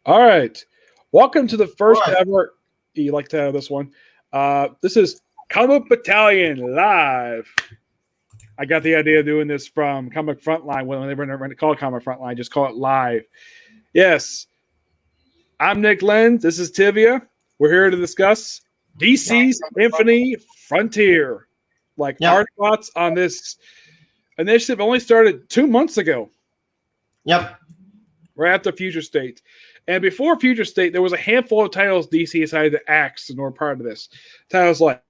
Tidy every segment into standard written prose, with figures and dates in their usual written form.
All right. Welcome to the first What? ever. You like to have this one? This is Comic Battalion live. I got the idea of doing this from Comic Frontline when they were to call it Comic Frontline, just call it live. Yes, I'm Nick Lenz. This is Tevya. We're here to discuss DC's Infinity Frontier. Like Yep. our thoughts on this initiative only started 2 months ago, Yep. right after Future State. And before Future State, there was a handful of titles DC decided to axe and were part of this. Titles like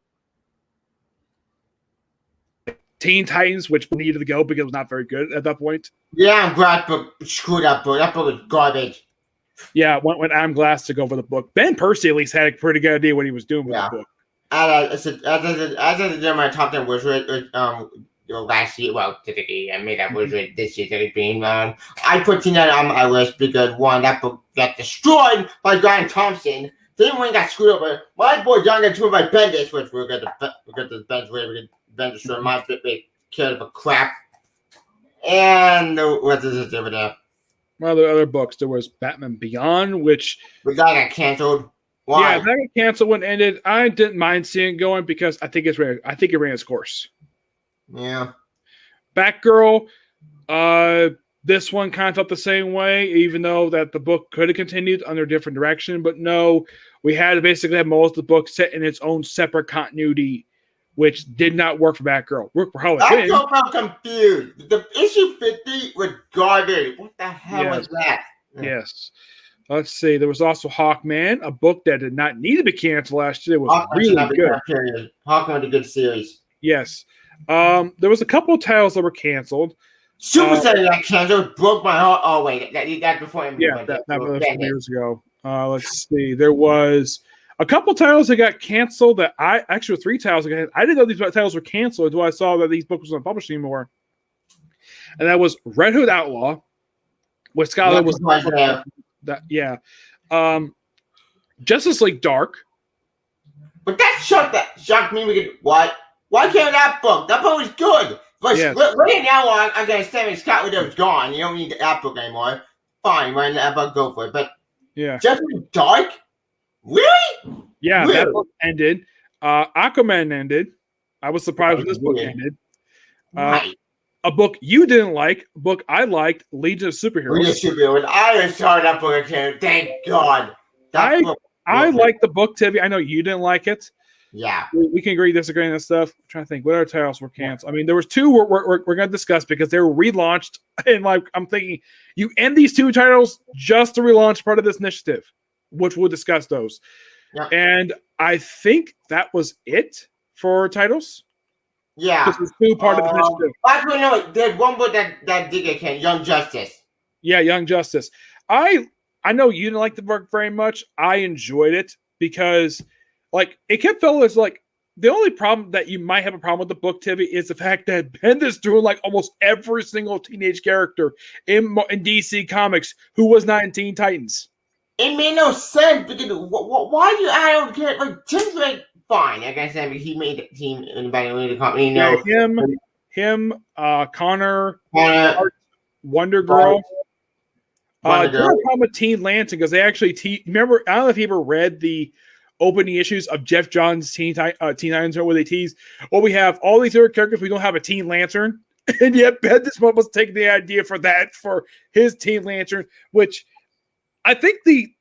Teen Titans, which needed to go because it was not very good at that point. Yeah, I'm glad book screwed up, bro. That book was garbage. Yeah, when Adam Glass took over the book. Ben Percy at least had a pretty good idea what he was doing with the book. As I did my top 10 wizard, last year, well, typically I made that wizard this year, being I put Teen Titans on my list because one, that book got destroyed by Brian Thompson. Then one got screwed up by my boy John got screwed by Bendis, which we'll get the Bendis destroyed my big kid of a crap. And what is it over there? One of the other books, there was Batman Beyond, which We got canceled. Why? yeah, that got canceled when it ended. I didn't mind seeing it going because I think it ran its course. Yeah. Batgirl, this one kind of felt the same way, even though that the book could have continued under a different direction. But no, we had to basically have most of the book set in its own separate continuity, which did not work for Batgirl. Worked for Harley Quinn. I'm so confused. The issue 50 was garbage. What the hell was that? Yes. Let's see. There was also Hawkman, a book that did not need to be canceled last year. It was really good. Hawkman was a good series. Yes. There was a couple of titles that were canceled. Super Saiyan got canceled. Broke my heart. Oh, wait. That before him. Yeah, that was some years ago. Let's see. There was a couple titles that got canceled that actually 3 titles. I didn't know these titles were canceled until I saw that these books weren't published anymore. And that was Red Hood Outlaw, which Skylar was that. Yeah. Justice League Dark. But that shocked me. What? Why can't that book? That book was good. But right now, I'm going to say Scott Widow's gone. You don't need that book anymore. Fine, right now, but go for it. But yeah, Justice League Dark? Really? Yeah, really? That book ended. Aquaman ended. I was surprised when this book ended. Right. A book you didn't like, a book I liked, Legion of Superheroes. Legion of Superheroes. I saw that book again. Thank God. I liked the book, Tevya. I know you didn't like it. Yeah. We can agree, disagree on this stuff. I'm trying to think. What other titles were canceled? I mean, there was 2 we're going to discuss because they were relaunched. And I'm thinking, you end these 2 titles just to relaunch part of this initiative, which we'll discuss those. Yeah. And I think that was it for titles. Yeah. This was 2 part of the initiative. Actually, no, there's one book that did get canceled, Young Justice. Yeah, Young Justice. I know you didn't like the book very much. I enjoyed it because it kept feeling as the only problem that you might have a problem with the book, Tevya, is the fact that Bendis drew almost every single teenage character in DC Comics who was not in Teen Titans. It made no sense because why do I don't care? Tim's fine. Like I said, he made the team in the Battalion company. Yeah, him, Connor, Wonder Girl. With Teen Lantern because they actually remember. I don't know if you ever read the opening issues of Jeff Johns' Teen Titans where they tease, well, we have all these other characters, we don't have a Teen Lantern, and yet Bendis was taking the idea for his Teen Lantern, which I think the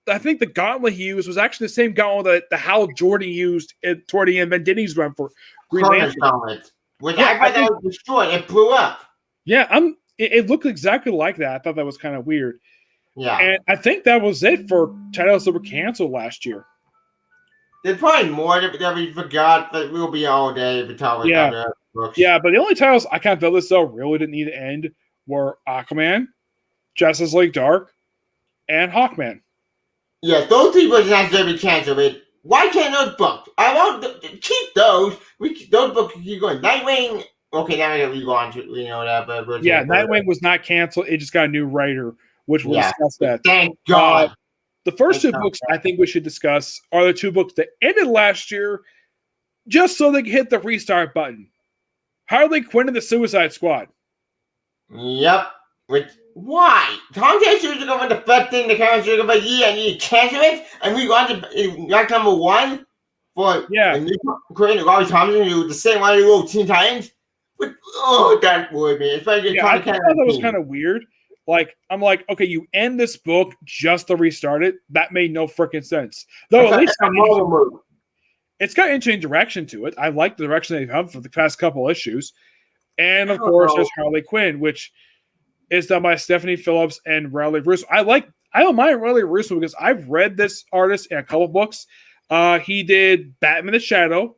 gauntlet he used was actually the same gauntlet that Hal Jordan used toward the end. Venditti's run for Green Lantern. Which I thought that was destroyed. It blew up. Yeah, it looked exactly like that. I thought that was kind of weird. Yeah, and I think that was it for titles that were canceled last year. There's probably more that we forgot, but we'll be all day if we talk about other books. Yeah, but the only titles I kind of felt this though really didn't need to end were Aquaman, Justice League Dark, and Hawkman. Yeah, those people not going to be canceled. Why can't those books? I want to keep those. Those books keep going. Nightwing. Okay, now we go on to that. But Nightwing was not canceled. It just got a new writer, which we'll discuss that. Thank God. The first 2 books I think we should discuss are the 2 books that ended last year just so they can hit the restart button. Harley Quinn and the Suicide Squad. Yep. Why? Tom Cruise was going to the first thing the camera should go, yeah, and you cancel it, and we want to rank number one for the new Quinn, Robbie Thompson, who the same one who wrote Teen Titans. But that worried me. Especially I thought that was kind of weird. Like, I'm like, okay, you end this book just to restart it. That made no freaking sense. Though at least it's got interesting direction to it. I like the direction they've had for the past couple issues. And of course, there's Harley Quinn, which is done by Stephanie Phillips and Riley Russo. I don't mind Riley Russo because I've read this artist in a couple books. He did Batman the Shadow.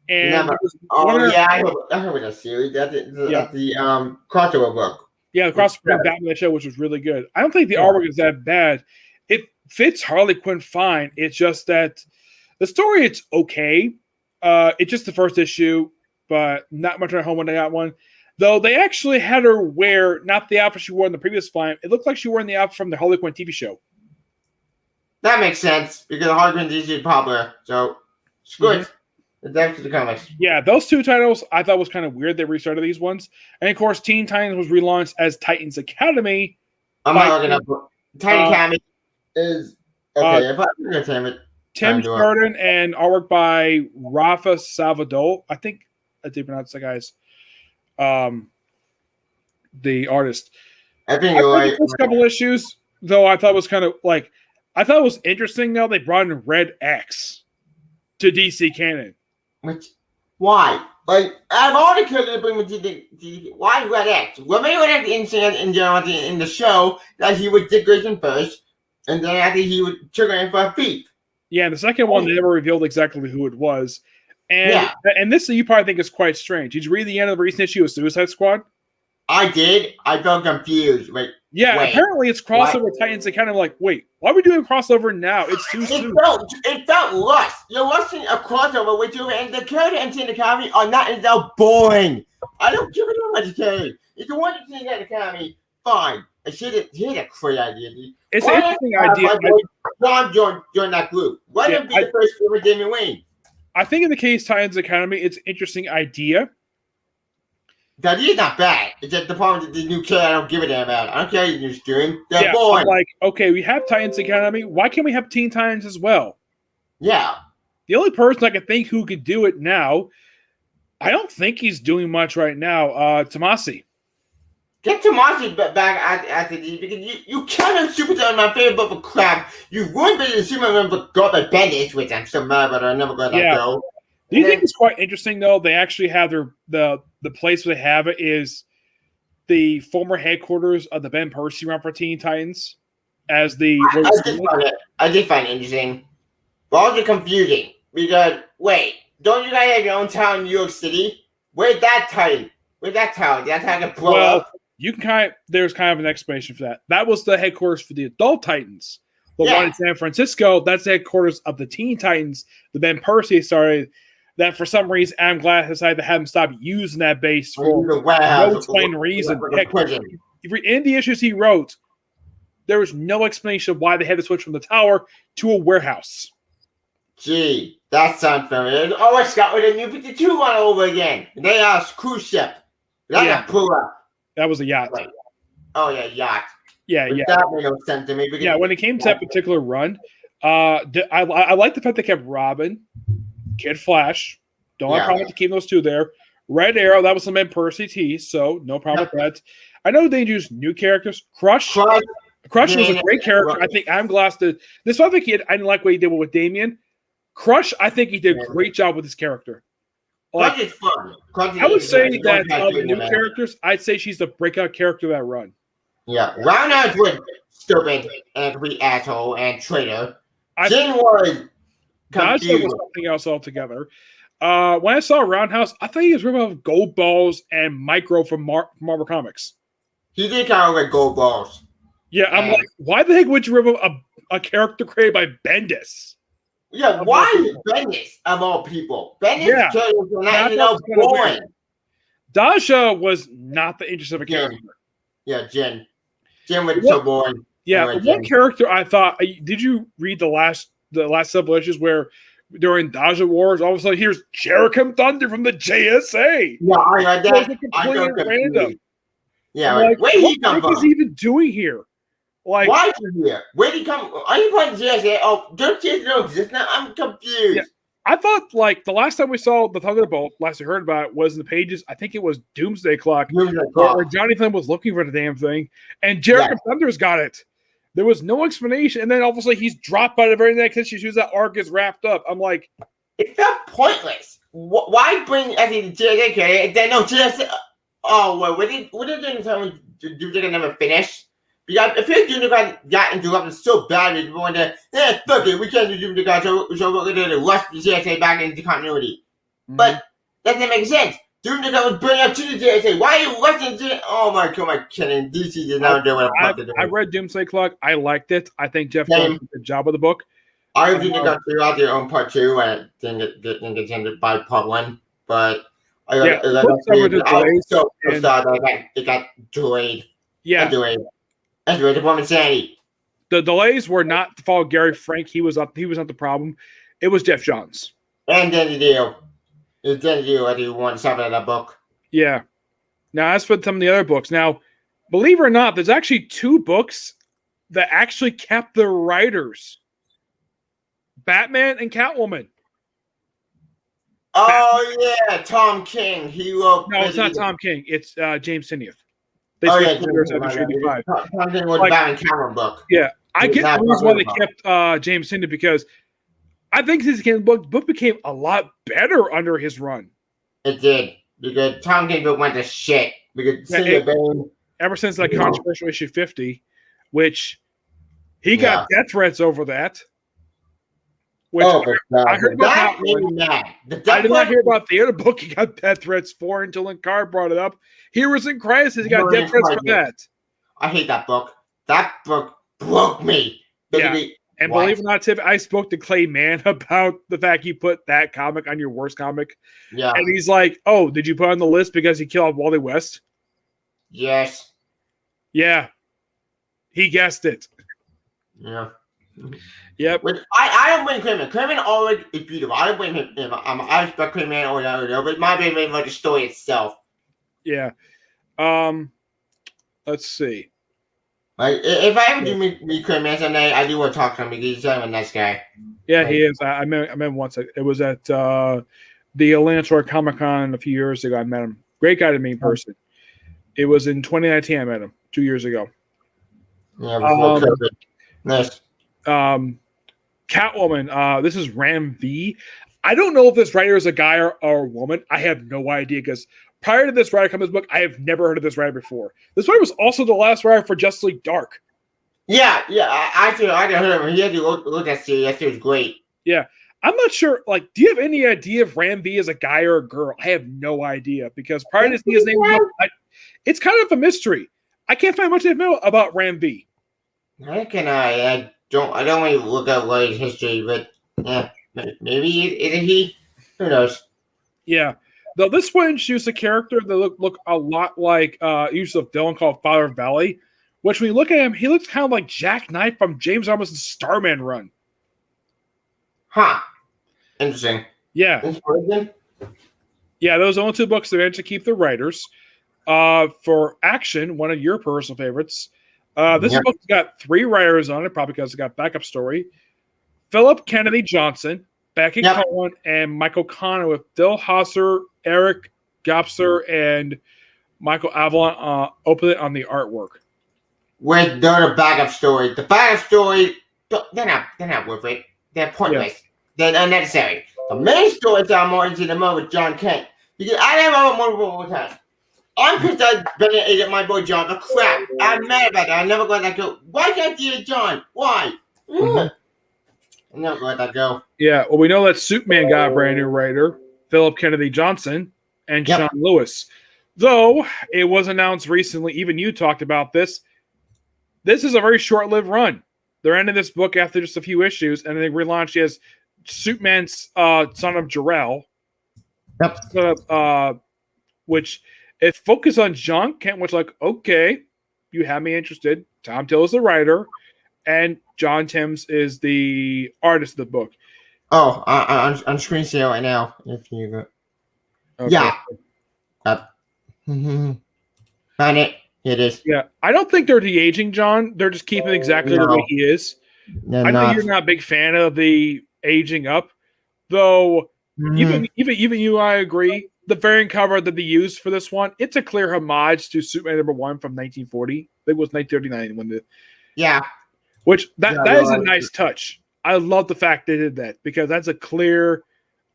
And I heard that series. That's the crossover book. Yeah, the crossover Batman the Shadow, which was really good. I don't think the artwork is that bad. It fits Harley Quinn fine. It's just that the story, it's okay. It's just the first issue, but not much at home when I got one. Though they actually had her wear not the outfit she wore in the previous film. It looked like she wore the outfit from the Harley Quinn TV show. That makes sense because Harley Quinn is usually popular. So it's good. That's the comics. Yeah, those two titles I thought was kind of weird. They restarted these ones, and of course, Teen Titans was relaunched as Titans Academy. I'm not looking up. Titan Academy is okay. Tim Sheridan and artwork by Rafa Salvador. I think I did pronounce the guy's the artist. I think you're right. First couple issues, though, I thought it was kind of like I thought it was interesting. Though they brought in Red X to DC canon. Why? Like, out of all the characters bring me to why Red X? Well, maybe Red X incident in general in the show that he would Dick Grayson first, and then after he would trigger him for a thief. Yeah, the second one they never revealed exactly who it was, and this you probably think is quite strange. Did you read the end of the recent issue of Suicide Squad? I did. I felt confused. Wait, apparently it's crossover Titans. They kind of like, wait, why are we doing a crossover now? It's too soon. It felt lost. You're watching a crossover with you, and the character and the Academy are not in the boring. I don't give a damn about the character. If you want to see that Academy, fine. I should have a great idea. It's an interesting idea. John join that group. Why didn't be the first film with Damian Wayne? I think in the case Titans Academy, it's an interesting idea. That is not bad. It's just the problem with the new kid I don't give a damn about. I don't care what you're doing. They're boring. Like, okay, we have Titans Academy. Why can't we have Teen Titans as well? Yeah. The only person I can think who could do it now, I don't think he's doing much right now. Tomasi. Get Tomasi back after these because you cannot Superstar my favorite book of crap. You ruined the Superman book by Bendis, which I'm still mad about. I never got that go. Do you think it's quite interesting though? They actually have the place where they have it is the former headquarters of the Ben Percy run for Teen Titans as the. I did find it interesting, but also confusing because wait, don't you guys have your own town in New York City? Where's that Titan? Where's that town? That's how I can blow up. You can there's kind of an explanation for that. That was the headquarters for the adult Titans. The one in San Francisco, that's the headquarters of the Teen Titans. The Ben Percy started. That for some reason, Adam Glass decided to have him stop using that base for no explained reason. Heck, in the issues he wrote, there was no explanation of why they had to switch from the tower to a warehouse. Gee, that sounds familiar. Oh, I got with a new 52 one over again. They are a cruise ship. That's a pull up. That was a yacht. Right. Oh, yeah, yacht. Yeah. That made no sense to me. When it came to that particular run, I like the fact they kept Robin. Kid Flash. Don't have a problem to keep those two there. Red Arrow, that was some Ben Percy tease, so no problem with that. I know they introduced new characters. Crush was a great character. I think Adam Glass did. This other kid, I didn't like what he did with Damian. Crush, I think he did a great job with his character. Crush is fun. I would say that of the new characters, I'd say she's the breakout character of that run. Yeah. Roundhouse was stupid and complete asshole and traitor. Jin was Dasha was something else altogether. When I saw Roundhouse, I thought he was ripping off Gold Balls and Micro from Marvel Comics. He did kind of like Gold Balls. Yeah, I'm like, why the heck would you rip off a character created by Bendis? Yeah, why Bendis of all people? Bendis characters are not boring. Dasha was not the interest of a character. Yeah, Jin. Jin was so boring. Yeah, one character I thought. Did you read the last several issues where during Dasha Wars, all of a sudden here's Jericho Thunder from the JSA? Yeah, I read that. Completely random. Yeah, like, where did he what come the heck is from? he even doing here? Like, Why is he here? Where did he come? Are you playing JSA? Oh, don't JSA don't exist now? I'm confused. Yeah. I thought, like, the last time we saw the Thunderbolt, last we heard about it, was in the pages. I think it was Doomsday Clock, where Johnny Flynn was looking for the damn thing, and Jericho Thunder's got it. There was no explanation, and then obviously he's dropped by the very next issue. As that arc is wrapped up, I'm like, it felt pointless. Why bring the JSA character? Then no JSA. Oh, wait, what did they tell me? Doomsday never finished? Because I feel Doomsday got interrupted so badly. People went there, fuck it, we can't do Doomsday, so we're going to rush the JSA back into continuity. Mm-hmm. But that doesn't make sense. Doomsday was bringing up to the JSA. Why are you rushing to Oh my god, my kidding. DC did not do what I read Doomsday Clock. I liked it. I think Jeff Jones did a good job of the book. I think they got through out their own part 2 and didn't get ended by part 1. But I was so sad that it got delayed. Yeah. That's the performance sanity. The delays were not the fault of Gary Frank. He was not the problem. It was Jeff Johns. And then the deal. It's then the deal that you want something in that book. Yeah. Now, as for some of the other books, now, believe it or not, there's actually 2 books that actually kept the writers. Batman and Catwoman. Oh, yeah. Tom King. He wrote... No, it's not Tom King. It's James Tynion. Tom King was the Batman Catwoman book. Yeah. I get the reason why they kept James Tynion, because I think this book became a lot better under his run. It did. Because Tom King book went to shit. Because ever since that controversial issue 50, which he got death threats over that. Which I heard about that one. I did not hear about the other book he got death threats for until Linkar brought it up. Heroes in Crisis, he got death threats for that. I hate that book. That book broke me. Yeah. And believe it or not, Tiff, I spoke to Clay Mann about the fact you put that comic on your worst comic. Yeah. And he's like, oh, did you put on the list because he killed Wally West? Yes. Yeah. He guessed it. Yeah. Yep. Which I don't blame Quinn. Quinn always is beautiful. I don't blame him. I respect Quinn or whatever, but my blame is like the story itself. Yeah. Let's see. Like if I ever do meet Quinn someday, I do want to talk to him because he's a nice guy. Yeah, he is. I met once. It was at the Atlanta Comic Con a few years ago. I met him. Great guy to meet in person. It was in 2019. I met him 2 years ago. Yeah, before COVID. Nice. Catwoman, this is Ranvee. I don't know if this writer is a guy or a woman. I have no idea, because prior to this writer coming to this book, I have never heard of this writer before. This writer was also the last writer for Justice League Dark. Yeah. I heard of him. He had to look at series. That series was great. Yeah. I'm not sure, like, do you have any idea if Ranvee is a guy or a girl? I have no idea, because prior to seeing his name, it's kind of a mystery. I can't find much info about Ranvee. I don't want to look at what his history, but yeah, maybe is he? Who knows? Yeah. Though this one introduced a character that look a lot like use of villain called Father Valley, which when you look at him, he looks kind of like Jack Knight from James Robinson's Starman run. Huh. Interesting. Yeah. Yeah, those are the only 2 books they managed to keep the writers. For Action, one of your personal favorites, this book's got 3 writers on it, probably because it got backup story. Philip Kennedy Johnson, Becky Cohen, and Michael Connor, with Phil Hosser, Eric Gopser, and Michael Avalon opening on the artwork. With the backup story. The backup story, they're not worth it. They're pointless. Yeah. They're unnecessary. The main stories are more into the mode with John Kent. Because I never want more all the time. I'm pissed that Bennett ate my boy John. The crap. I'm mad about that. I'm never going to let go. Why can't you eat John? Why? I'm never going to let that go. Yeah, well, we know that Superman got a brand new writer, Philip Kennedy Johnson, and Sean Lewis. Though, it was announced recently, even you talked about this, this is a very short-lived run. They're ending this book after just a few issues, and then they relaunched as Superman's Son of Jor-El. Yep. Which... it focused on John Kent, which, like, okay, you have me interested. Tom Till is the writer, and John Timms is the artist of the book. Oh, on screen share right now. If you go. Okay. Yeah. Found it. It is. Yeah, I don't think they're de-aging John. They're just keeping exactly the way he is. They're I know not. you're not a big fan of the aging up, though. Mhm. Even you, I agree. The variant cover that they used for this one, it's a clear homage to Superman #1 from 1940. It was 1939 when Yeah. which Yeah, that you're is a right. nice touch. I love the fact they did that because that's a clear,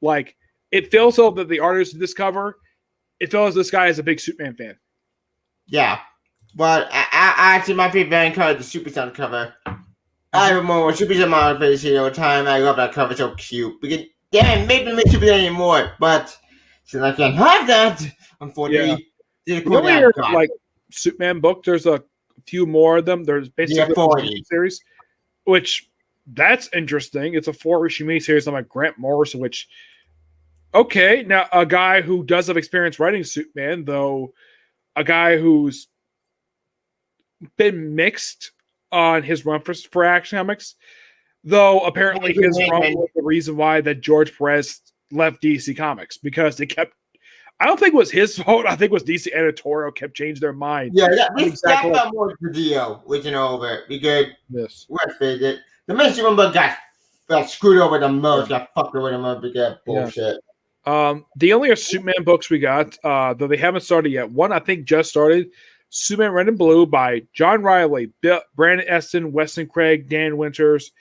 like, it feels so that the artist of this cover, it feels this guy is a big Superman fan. Yeah. But I actually my favorite variant cover is the Super Sun cover. I remember when Super Sun Model for the all the time. I love that cover, so cute. Because damn, maybe make Super Sun anymore, but since I can't have that, unfortunately, You know, when you're like Superman book, there's a few more of them. There's basically a 40 series, which that's interesting. It's a 4-issue miniseries on like Grant Morrison, which okay, now a guy who does have experience writing Superman, though a guy who's been mixed on his run for Action Comics, though apparently his run was the reason why that George Perez left DC Comics because they kept. I don't think it was his fault. I think it was DC editorial kept changing their mind. Yeah, that got more to the deal, which you know over because let's face it, the mainstream book got screwed over the most, got fucked over the most because bullshit. The only Superman books we got, though they haven't started yet. One I think just started. Superman Red and Blue by John Riley, Brandon Eston, Weston Craig, Dan Winters,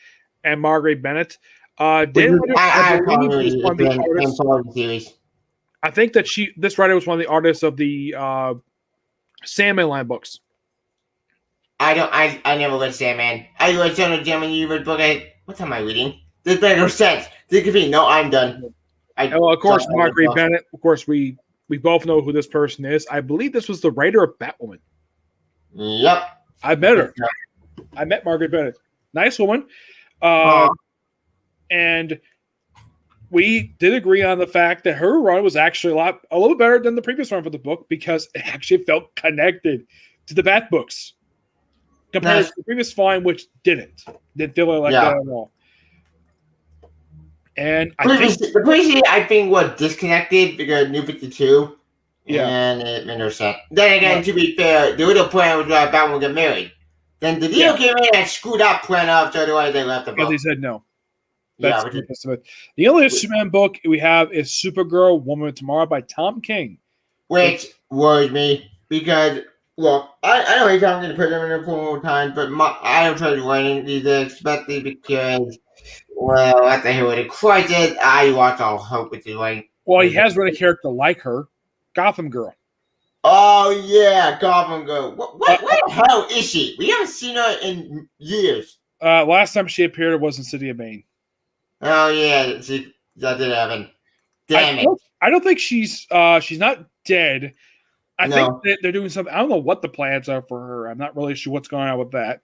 and Margaret Bennett. Dan Winters, I believe, was one of the artists. I think that this writer was one of the artists of the Sandman line books. I never read Sandman. I read Son of Jim and you read book. What am I reading? This makes no sense. This could be no. I'm done. Of course, Margaret Bennett. Of course, we both know who this person is. I believe this was the writer of Batwoman. Yep. I met her. I met Margaret Bennett. Nice woman. And we did agree on the fact that her run was actually a little better than the previous run for the book because it actually felt connected to the Bat books compared to the previous volume, which didn't feel like that at all. And the previous I think was disconnected because New 52. Yeah. And it made no sense. Then again, to be fair, the other plan was that Batman would get married. Then the deal came in and screwed that plan up, so otherwise they left the book. Because he said no. That's the only Superman book we have is Supergirl, Woman of Tomorrow by Tom King. Which worries me because, look, I know he's talking to put them in the pool all the time, but I don't try to writing these days, especially because, well, at the Hero of the Crisis, I watch all hope with his writing. Well, he has written a character like her, Gotham Girl. Oh, yeah, Goblin Girl. Where the hell is she? We haven't seen her in years. Last time she appeared was in City of Bane. Oh, yeah, that did happen. Damn it. I don't think she's not dead. I think that they're doing something. I don't know what the plans are for her. I'm not really sure what's going on with that.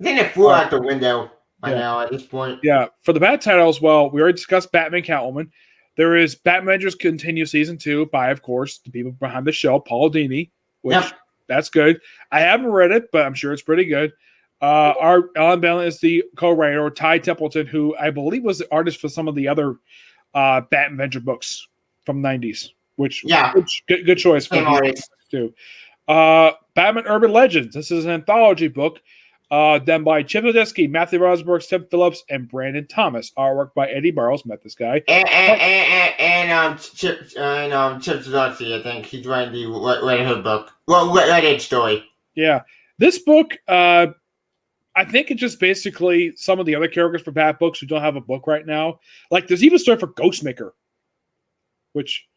I think they flew out the window by now at this point. Yeah, for the Bat title as well, we already discussed Batman Catwoman. There is Batman Avengers Continue Season 2 by, of course, the people behind the show, Paul Dini, which that's good. I haven't read it, but I'm sure it's pretty good. Our Alan Bellin is the co-writer, Ty Templeton, who I believe was the artist for some of the other Batman Avenger books from the 90s, which good choice for artists too. Batman Urban Legends. This is an anthology book done by Chip Zdarsky, Matthew Rosberg, Tim Phillips, and Brandon Thomas. Artwork by Eddie Burrows. Met this guy. And Chip Zdarsky, I think he's writing the Red Hood book. Well, Red Hood story. Yeah, this book. I think it's just basically some of the other characters for Bat books who don't have a book right now. Like there's even a story for Ghostmaker, which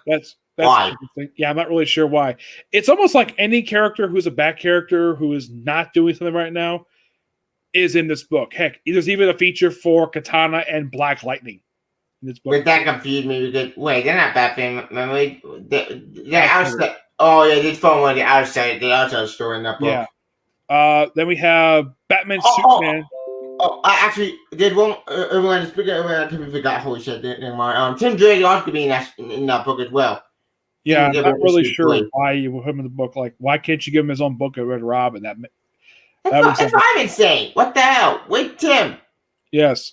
that's why? Interesting. Yeah, I'm not really sure why. It's almost like any character who's a Bat character who is not doing something right now is in this book. Heck, there's even a feature for Katana and Black Lightning in this book. Wait, that confused me because they're not Batman. Remember, they're outside. Oh yeah, this phone was the outside story in that book. Yeah. Then we have Batman Superman. I actually did one. Everyone forgot. Holy shit! Tim Drake also could be in that book as well. Yeah, I'm not really sure why you put him in the book. Like, why can't you give him his own book of Red Robin? That's what I'm insane. What the hell? Wait, Tim. Yes.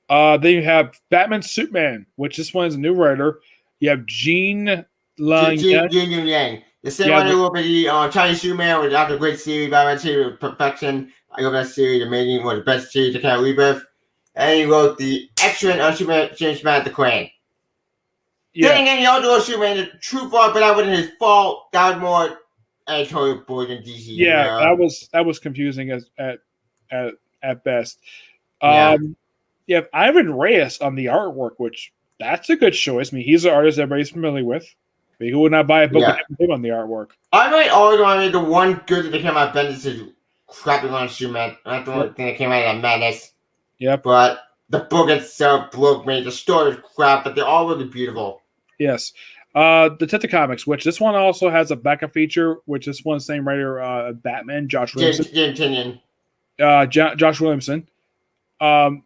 Then you have Batman Superman, which this one is a new writer. You have Gene Lang. Gene Yang. The same one will be the Chinese Superman with after a great series, Batman series with perfection. I love that series, amazing, one of the best series I can't rebirth. And he wrote the excellent Superman, James Man the Quinn. Yeah. Then again, he also wrote Superman the true fault, but that wasn't his fault. That was more editorial board than DC. Yeah, that was confusing at best. Yeah, Ivan Reyes on the artwork, which that's a good choice. I mean, he's an artist everybody's familiar with. But who would not buy a book with him on the artwork? I might always want to make the one good that came out of Bendis is crapping on Superman. That's the only thing that came out of that madness. Yep. But the book itself broke me. The story is crap, but they're all really beautiful. Yes. Detective Comics, which this one also has a backup feature, which this one's the same writer, Batman, Josh Williamson. James Tynion. Josh Williamson. Josh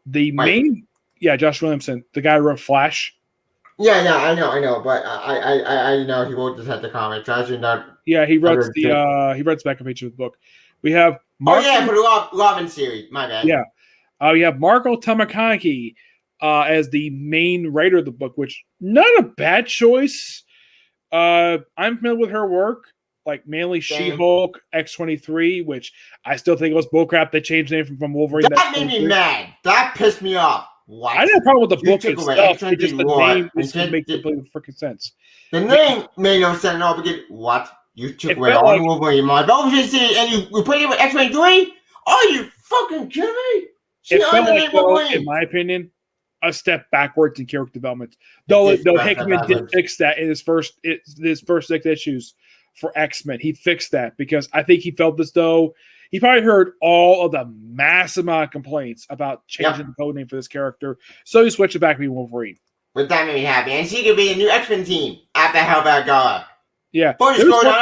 Williamson, the guy who wrote Flash. Yeah, I know, but I know he wrote Detective Comics. He wrote the backup feature of the book. We have for the Robin series. My bad. Yeah, we have Marco Tamakaki as the main writer of the book, which not a bad choice. I'm familiar with her work, like mainly She-Hulk, X-23, which I still think was bullcrap. They changed the name from Wolverine. That made me mad. That pissed me off. What? I didn't have a problem with the book itself. It's just the name just make complete freaking sense. The name made no sense at all because what? You took away all the Wolverine mod. And you replaced it with X-23? Are you fucking kidding me? It felt like, though, in my opinion, a step backwards in character development. Though Hickman did fix that in his first 6 issues for X-Men. He fixed that because I think he felt as though he probably heard all of the massive amount of complaints about changing the code name for this character. So he switched it back to be Wolverine. But that made me happy. And she could be a new X-Men team after Hellbat Gala. Yeah. Before you scroll down,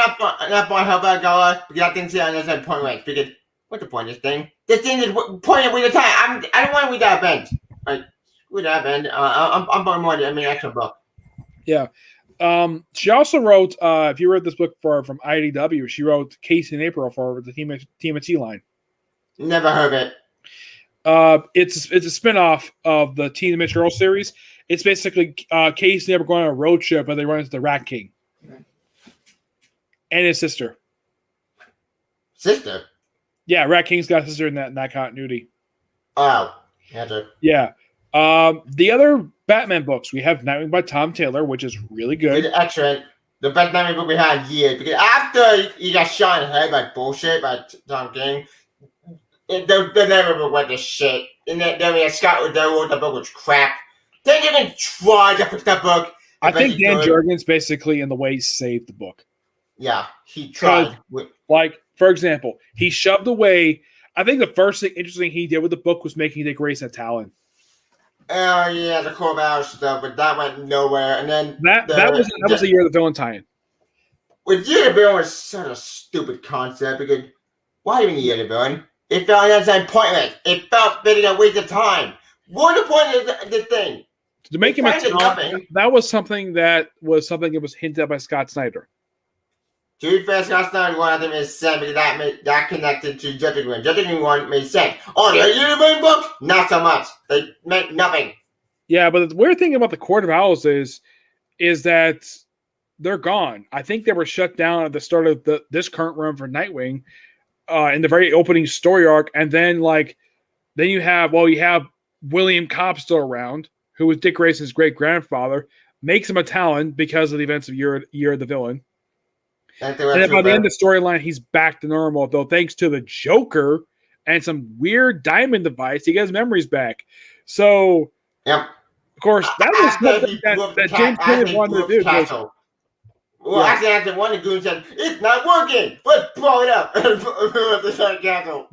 not by Hellbat Gala, because I think on this point right. Because what's the point of this thing? This thing is pointing with the time. I don't want to read that event. Like, with that event, I'm buying more than an extra book. Yeah. She also wrote, if you read this book from IDW, she wrote Casey in April for the TMNT line. Never heard of it. It's a spinoff of the Teen Mitch Earl series. It's basically Casey and April going on a road trip, but they run into the Rat King and his sister. Sister? Yeah, Rat King's got a sister in that continuity. Oh, yeah. The other Batman books, we have Nightwing by Tom Taylor, which is really good. It's excellent. The best Batman book we had in years. Because after he got shot in the head by bullshit by Tom King, they never went to shit. And then we had Scott wrote that book was crap. They didn't even try to fix that book. I think Dan Jurgens basically in the way saved the book. Yeah, he tried. Like, for example, he shoved away. I think the first thing interesting he did with the book was making Dick Grayson a Talon. Oh yeah, the core battle stuff, but that went nowhere. And then that was the year of the villain tie-in. With Year of the Villain was such a stupid concept because why even Year of the Villain? It felt outside pointless. It felt fitting a waste of time. What the point of the thing? To make him a Talon, that was something that was hinted at by Scott Snyder. To be fair, Scott Snyder one of them is sad because that connected to Justice League. Justice League one made sense. Oh, the Year of the Villain book? Not so much. They meant nothing. Yeah, but the weird thing about the Court of Owls is that they're gone. I think they were shut down at the start of this current run for Nightwing, in the very opening story arc, and then you have William Cobb still around, who was Dick Grayson's great grandfather, makes him a Talon because of the events of Year of the Villain. And then by the end of the storyline, he's back to normal, though thanks to the Joker and some weird diamond device, he gets memories back. So, yep. Of course, that was something that James Tynion wanted to do. Well, actually, after one of the goons said, it's not working. Let's blow it up.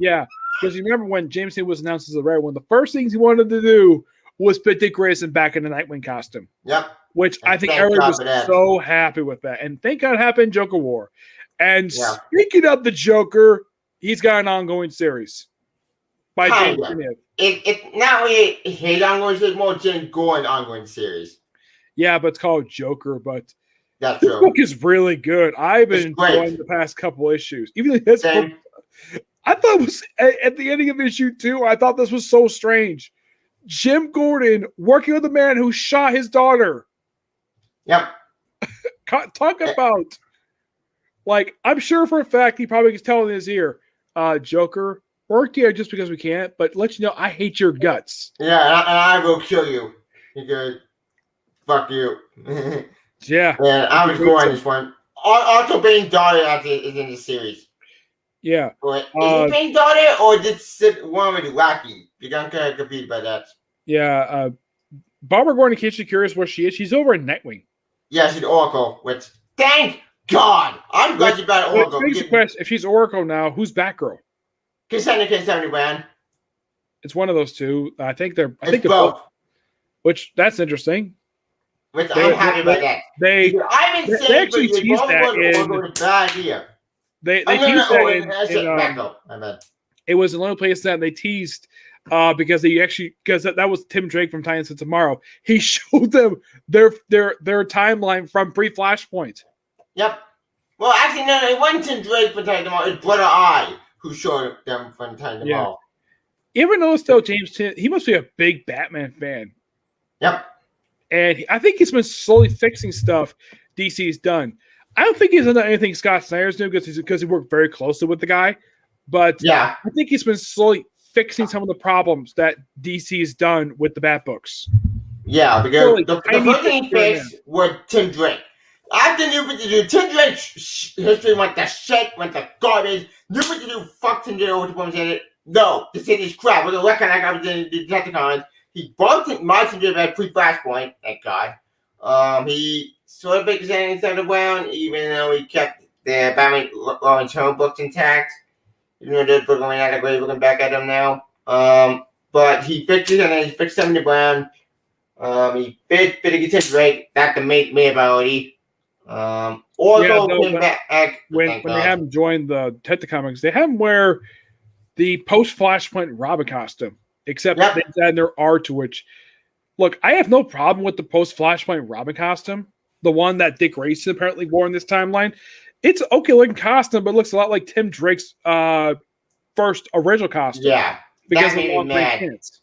Yeah, because you remember when James Tynion was announced as a Red One, the first things he wanted to do was put Dick Grayson back in the Nightwing costume. Yep. Which I think everyone was so happy with that. And thank God it happened in Joker War. And speaking of the Joker, he's got an ongoing series by James Tynion. It's not really his ongoing series, more Jim Gordon ongoing series. Yeah, but it's called Joker. But that's this book is really good. I've been enjoying the past couple issues. Even this book, I thought it was at the ending of issue 2. I thought this was so strange. Jim Gordon working with the man who shot his daughter. Yep. Talk about Like, I'm sure for a fact he probably is telling his ear, Joker, work here just because we can't, but let you know I hate your guts. Yeah, and I will kill you. Because fuck you. Yeah. And I was going this one. Also, Bane's daughter is in the series. Yeah. But is it Bane's daughter or did one with Wacky? Because I'm kind of confused by that. Yeah. Barbara Gordon, in case you're curious where she is, she's over in Nightwing. Yeah, she's Oracle, which, thank God! I'm glad you got Oracle. Begs the question, if she's Oracle now, who's Batgirl? Cassandra 70 Brand. It's one of those two. I think they're both. Which, that's interesting. Which I'm happy about that. They actually teased that it was the only place that they teased because that was Tim Drake from Titans of Tomorrow. He showed them their timeline from pre-Flashpoint. Yep. Well, actually, no, it wasn't Tim Drake from Titans of Tomorrow. It's Brother I who showed them from Titans of Tomorrow. You ever notice though, James? He must be a big Batman fan. Yep. And I think he's been slowly fixing stuff DC's done. I don't think he's done anything Scott Snyder's doing because he worked very closely with the guy. But yeah, I think he's been slowly fixing some of the problems that DC's done with the Bat books. Yeah, because the first thing he fixed was Tim Drake. After New 52, Tim Drake's history went to shit, went to garbage. New 52 fucked Tim Drake over to say it. No, this is crap. We're going to recognize I was in the Decepticons. He bumped my Tim Drake at pre-Flashpoint, thank God. He sort of fixed it inside the ground, even though he kept the Batman Lawrence Home books intact. Even though they're going out of grave, looking back at them now. But he fixed it, and then he fixed them in the ground. He fit against Tim Drake. That's the main ability. Came back. When they have him join the Detective Comics, they have him wear the post-Flashpoint Robin costume, except they add their art to which. Look, I have no problem with the post-Flashpoint Robin costume, the one that Dick Grayson apparently wore in this timeline. It's okay looking costume, but it looks a lot like Tim Drake's first original costume. Yeah, because of the long pants.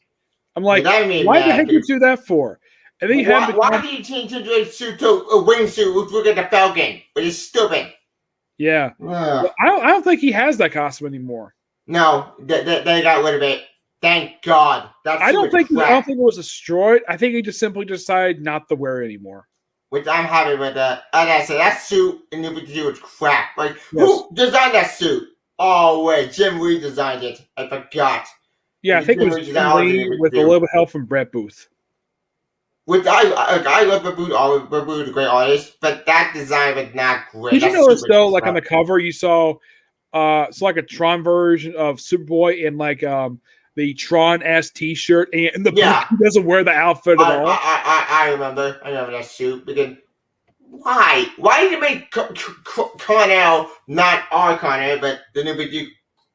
I'm like, why the heck did you do that for? And then why did you change Tim Drake's suit to a wingsuit which look at the Falcon? Which is stupid. Yeah. I don't think he has that costume anymore. No, they got rid of it. Thank God. I don't think it was destroyed. I think he just simply decided not to wear it anymore. Which I'm happy with that. Like I said, that suit in New 52 was crap. Like, who designed that suit? Oh, wait. Jim Lee designed it. I forgot. Yeah, I think it was Jim Lee with a little bit of help from Brett Booth. Which I love Brett Booth. Brett Booth is a great artist, but that design was not great. Did you notice, though, like on the cover, you saw it's like a Tron version of Superboy in like the Tron-ass T-shirt, and the he doesn't wear the outfit at all. I remember that suit. Because why? Why did you make Connell not our Connell, but the new big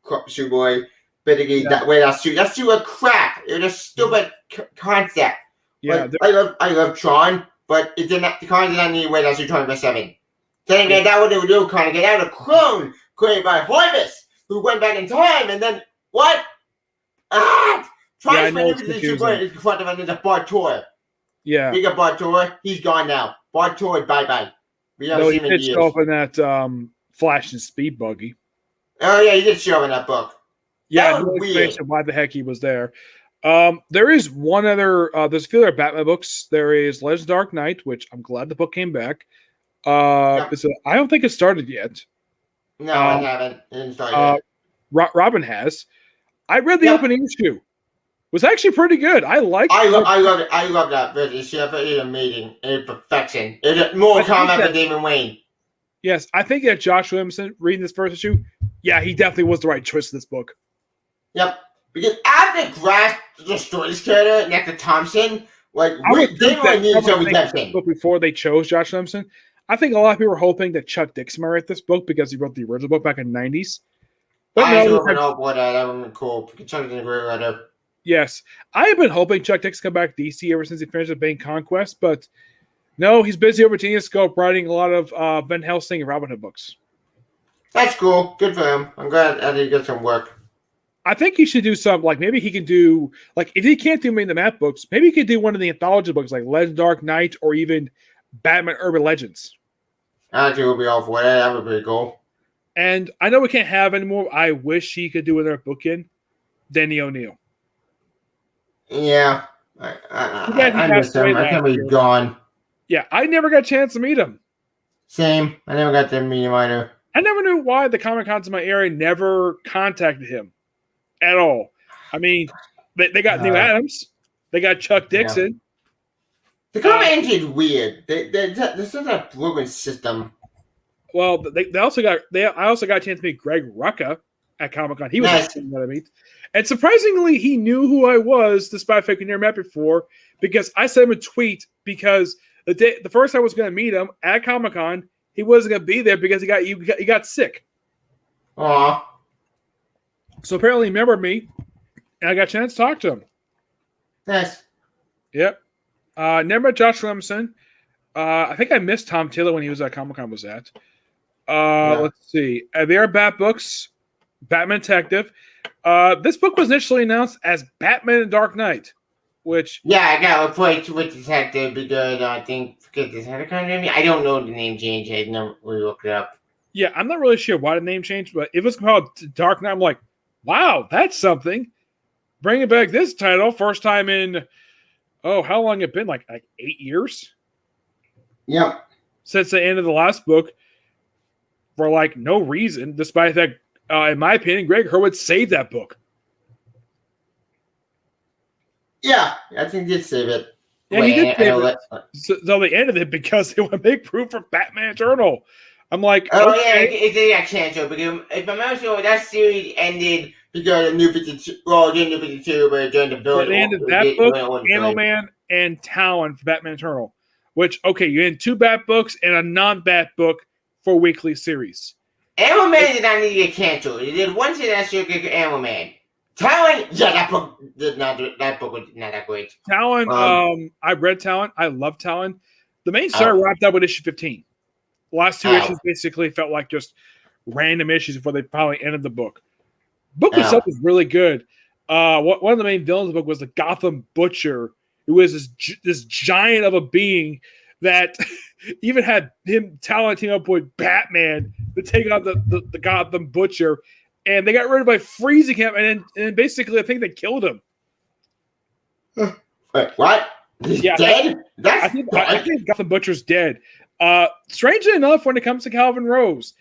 Superboy? That way that suit. That suit was crap. It was a stupid concept. Yeah, like, I love Tron, but it did not. The Connell did not need to wear that suit 24/7. Then again, that what they would do, Connell. Get out of clone created by Hoivus, who went back in time, and then what? Trying to maneuver the Superboy is confronted by the Bartor. Yeah. Big up Bartor. He's gone now. Bartor, bye-bye. We haven't seen him in years. He did show up in that Flash and Speed buggy. Oh, yeah, he did show up in that book. Yeah, no explanation why the heck he was there. There is one other, there's a few other Batman books. There is Legends of Dark Knight, which I'm glad the book came back. I don't think it started yet. No, I haven't. It didn't start yet. Robin has. I read the opening issue. It was actually pretty good. I love it. I love that issue. It's amazing. It's perfection. It's more Kombat than Damon Wayne. Yes, I think that Josh Williamson reading this first issue, he definitely was the right choice in this book. Yep. Because after Grass destroyed this character next to Thompson, Damon Wayne needed some redemption. Before they chose Josh Williamson, I think a lot of people were hoping that Chuck Dixon might write this book because he wrote the original book back in the 90s. But that would have been cool. Chuck did a great writer. Yes. I have been hoping Chuck Dixon come back to DC ever since he finished with Bane Conquest, but no, he's busy over Genius Scope writing a lot of Van Helsing and Robin Hood books. That's cool. Good for him. I'm glad that he gets some work. I think he should do some, maybe he can do, if he can't do many of the map books, maybe he could do one of the anthology books, like Legends of Dark Knight or even Batman Urban Legends. Actually, we'll be all for that. That would be cool. And I know we can't have anymore. I wish he could do another book in Denny O'Neil. Yeah. I miss him. I can't be gone. Yeah, I never got a chance to meet him. Same. I never got to meet him either. I never knew why the Comic Cons in my area never contacted him at all. I mean, they got Neil Adams. They got Chuck Dixon. The comic industry is weird. There's such a broken system. Well, I also got a chance to meet Greg Rucka at Comic Con. He was nice. That I meet. And surprisingly, he knew who I was, despite the fact we never met before, because I sent him a tweet because the first time I was going to meet him at Comic Con, he wasn't going to be there because he got sick. Aww. So apparently he remembered me, and I got a chance to talk to him. Nice. Yep. Never met Josh Lemson. I think I missed Tom Taylor when he was at Comic Con. Was at? Let's see. There are Bat books. Batman Detective. This book was initially announced as Batman and Dark Knight, which I got a point with Detective because I think because this had a kind of name. I don't know the name change. I never really looked it up. Yeah, I'm not really sure why the name changed, but if it's called Dark Knight, I'm like, wow, that's something. Bringing back this title, first time in how long it been? Like 8 years? Yep. Since the end of the last book, for like no reason, despite that, in my opinion, Greg Hurwitz saved that book. Yeah, I think he did save it. Yeah, he did save it. So they ended it because they want to make proof for Batman Eternal. I'm like, okay. It did get canceled because if I'm not sure, that series ended because of New 52. Well, New 52, but during the build, they ended that book, Animal-Man, and Talon for Batman Eternal. Which, you had 2 Bat books and a non-Bat book for a weekly series. Animal-Man did not need to get canceled. He did one series that should get Animal-Man. Talon, that book was not that great. Talon, I read Talon. I love Talon. The main story wrapped up with issue 15. The last 2 issues basically felt like just random issues before they finally ended the book. Book itself was really good. One of the main villains of the book was the Gotham Butcher, who was this giant of a being that even had him talenting up with Batman to take on the Gotham Butcher, and they got rid of by freezing him, and then basically I think they killed him. Wait, what? He's dead? I think Gotham Butcher's dead. Strangely enough, when it comes to Calvin Rose,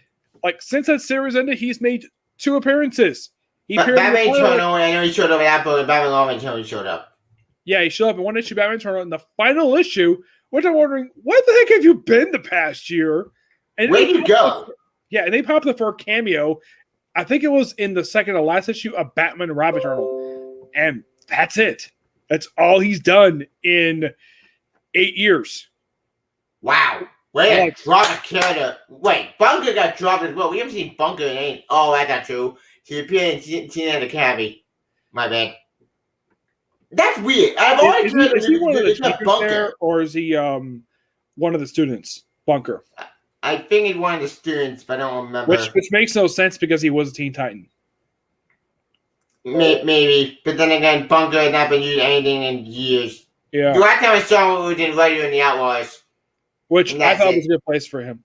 like since that series ended, he's made 2 appearances. Batman Eternal, I know he showed up in that book, and Batman Robin Eternal showed up. Yeah, he showed up in one issue, Batman Eternal, in the final issue, which I'm wondering, what the heck have you been the past year? And where'd you go? Yeah, and they popped up for a cameo. I think it was in the second to last issue of Batman and Robin Eternal. And that's it. That's all he's done in 8 years. Wow. Wait, drop a character. Wait, Bunker got dropped as well. We haven't seen Bunker in any. Oh, that's not true. He appeared in Teen Academy. My bad. That's weird. I've always heard is he one of the teachers there, or is he one of the students? Bunker. I think he's one of the students, but I don't remember. Which makes no sense because he was a Teen Titan. Maybe, but then again, Bunker has not been used anything in years. Yeah. The last time I saw him was in Rider in the Outlaws. Which I thought was a good place for him.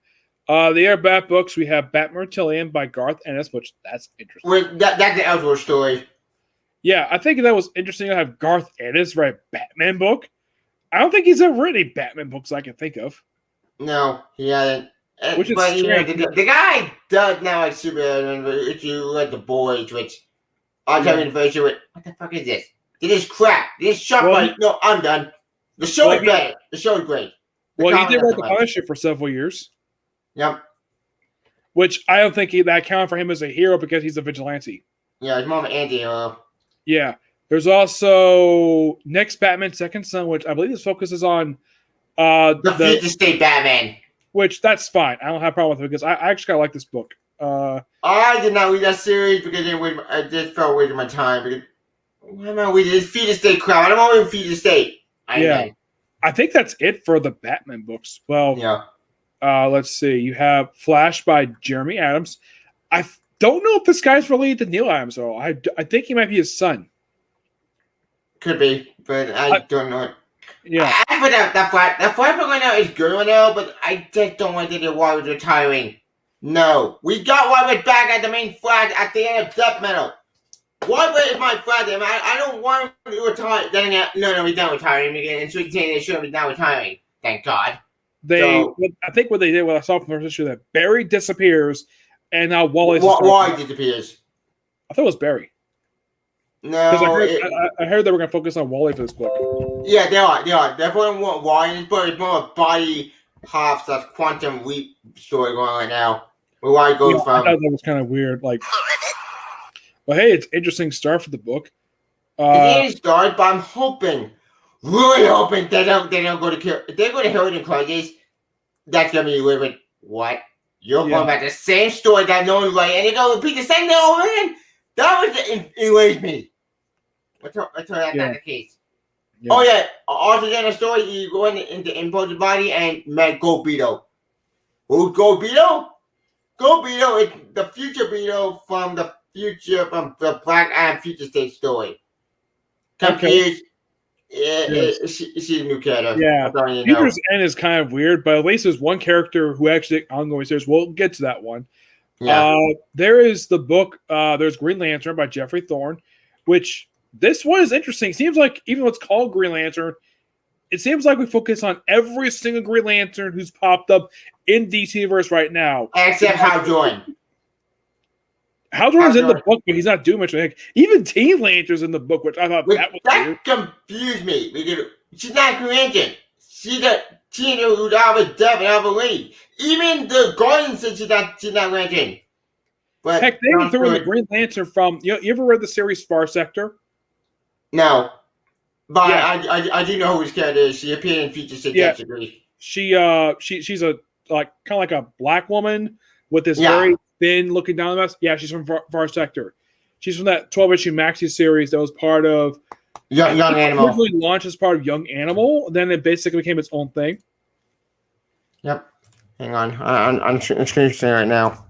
The Air Bat books, we have Bat Mertillion by Garth Ennis, which that's interesting. That's the Elseworld story. Yeah, I think that was interesting to have Garth Ennis write a Batman book. I don't think he's ever written any Batman books I can think of. No, he hasn't. Which is but strange. The guy does now like Superman. If you look at the boys, which I'll tell you in the first year, what the fuck is this? This is crap. This is shot by. No, I'm done. The show is better. The show is great. He did write the Punisher for several years. Yep. Which I don't think that counted for him as a hero because he's a vigilante. Yeah, he's more of an anti-hero. Yeah. There's also Next Batman Second Son, which I believe this focuses on the Future State Batman. Which, that's fine. I don't have a problem with it because I actually kind of like this book. I did not read that series because I just felt wasting my time. Because, why am I reading this Future State crap? I don't want to read Future State. I think that's it for the Batman books. Well, let's see. You have Flash by Jeremy Adams. I don't know if this guy's related to Neil Adams at all. I think he might be his son. Could be, but I don't know. Yeah. I put that Flash book right now is good right now, but I just don't want to think why was retiring. No, we got Whitewood back at the main Flash at the end of Death Metal. Whitewood is my Flash. I don't want him to retire. Then no, he's not retiring again. And Sweet Teen is sure he's not retiring. Thank God. I think what they did, what I saw from the first issue, that Barry disappears, and now Wally disappears. I thought it was Barry. No, I heard they were going to focus on Wally for this book. Yeah, they are. They definitely want Wally, but it's more a body hops that's quantum leap story going on right now. Where Wally goes from. I thought that was kind of weird. Like, well, hey, it's interesting start for the book. It is start, but I'm hoping, really hoping they don't go to kill. If they go to Hilton Colleges, that's gonna be living. What? You're going back to the same story that no one like, and you're gonna repeat the same thing over again. That was enraged me. I told that's not the case. Yeah. Oh yeah, also in the story, you go into Impose's body and met Gold Beetle. Who's Gold Beetle? Gold Beetle is the future Beetle from the Black Adam Future State story. Confused. Okay. She's a new character. Yeah. Future's End is kind of weird, but at least there's one character who actually ongoing series. We'll get to that one. Yeah. There is the book. There's Green Lantern by Jeffrey Thorne, which this one is interesting. It seems like even though it's called Green Lantern, it seems like we focus on every single Green Lantern who's popped up in DC Universe right now. Except Hal Jordan. Hal Jordan's in the book, but he's not doing much. Even Teen Lantern's in the book, which I thought that was weird. Confused me because she's not Green Lantern. She's a teenager who's always deaf and Alvin. Even the Guardian said she's not Lantern. But heck, they even threw in the Green Lantern from. You ever read the series Far Sector? No, but yeah. I do know who his character is. She appeared in Future State. Yeah. She's a kind of like a black woman with this very thin looking down the mess. Yeah, she's from Far Sector. She's from that 12-issue maxi series that was part of Young Animal. Originally launched as part of Young Animal, then it basically became its own thing. Yep. Hang on, I'm screen sharing right now.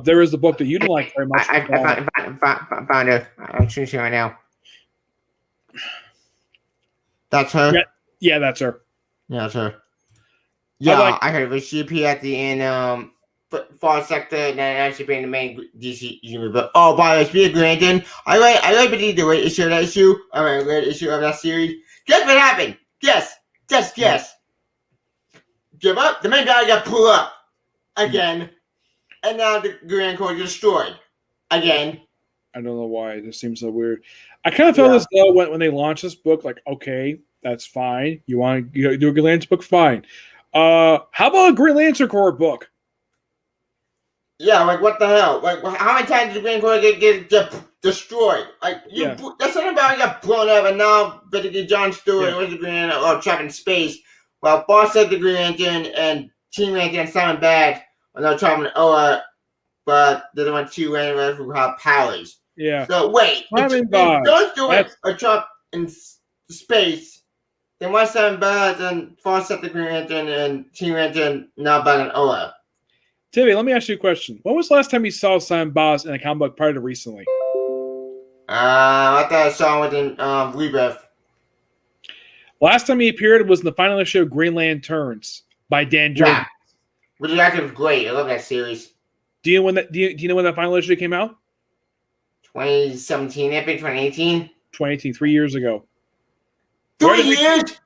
There is the book that you didn't like very much. I found it. I'm screen sharing right now. That's her? Yeah, that's her. Yeah, that's her. Yeah, I heard it. She appeared at the end, Far Sector, and then actually being the main DC universe. But by the way, speaking of Green Lantern, I like the late issue of that issue. Late issue of that series. Guess what happened? Guess. Just guess. Give up. The main guy got pulled up again, and now the Green Lantern destroyed again. I don't know why. It just seems so weird. I kind of felt as though when they launched this book, like, okay, that's fine. You want to do a Green Lantern book? Fine. How about a Green Lantern Corps book? Yeah, like what the hell? Like how many times did the Green Lantern get destroyed? Like that's something about it got blown up, and now basically John Stewart was the Green Lantern or trapped in space. While Boss said the Green Lantern and Team Lantern and Simon Bad are now traveling but they're the one two Lanterns who have powers. Yeah. So wait, if John Stewart are trapped in space, then why Simon Bad and Boss said the Green Lantern and Team Lantern now back in Oa? Tevya, let me ask you a question. When was the last time you saw Simon Baz in a comic book prior to recently? I thought I saw him in Rebirth. Last time he appeared was in the final issue of Green Lanterns by Dan Jurgens. Yeah. Which actually was great. I love that series. Do you know when that final issue came out? 2017, epic 2018? 2018, 3 years ago. 3 years?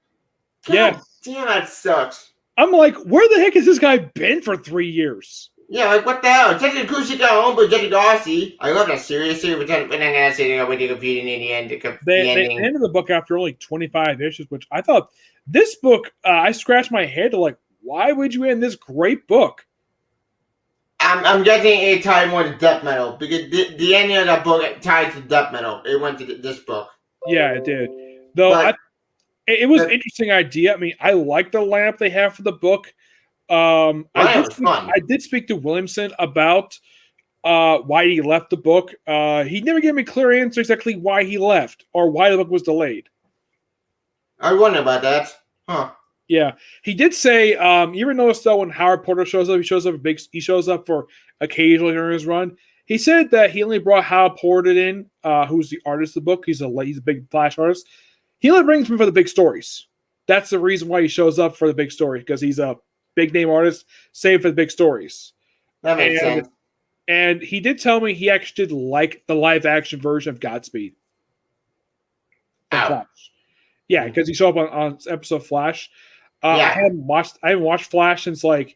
Yeah. Damn, that sucks. I'm like, where the heck has this guy been for 3 years? Yeah, like what the hell? Jessica Kushik got home, but Jessica Darcy. I love that series, but then that series got really confusing in the end. They ended the book after only 25 issues, which I thought this book, I scratched my head to like, why would you end this great book? I'm guessing it tied more to Death Metal because the ending of that book tied to Death Metal. It went to this book. Yeah, it did. Though it was an interesting idea. I mean, I like the lineup they have for the book. I did speak to Williamson about why he left the book. He never gave me a clear answer exactly why he left or why the book was delayed. I wonder about that. Huh. Yeah, he did say. You ever notice though when Howard Porter shows up, he shows up for occasionally during his run. He said that he only brought Howard Porter in, who's the artist of the book. He's a big Flash artist. he only brings me for the big stories. That's the reason why he shows up for the big story, because he's a big name artist, saved for the big stories. That makes sense. And he did tell me he actually did like the live action version of Godspeed. Flash. Yeah, because he showed up on episode Flash. I haven't watched Flash since what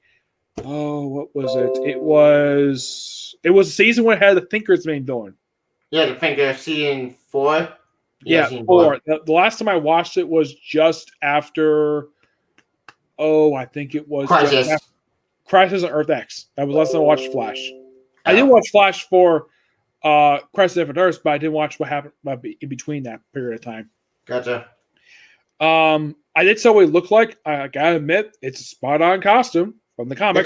was it? It was a season when it had the Thinker's main villain. Yeah, the Thinker, season 4. Yeah, season 4. The last time I watched it was just after. I think it was Crisis on Earth X. That was the last time I watched Flash. I did watch Flash for Crisis on Infinite Earths, but I didn't watch what happened in between that period of time. Gotcha. I did say what it looked like. I gotta admit, it's a spot-on costume from the comics.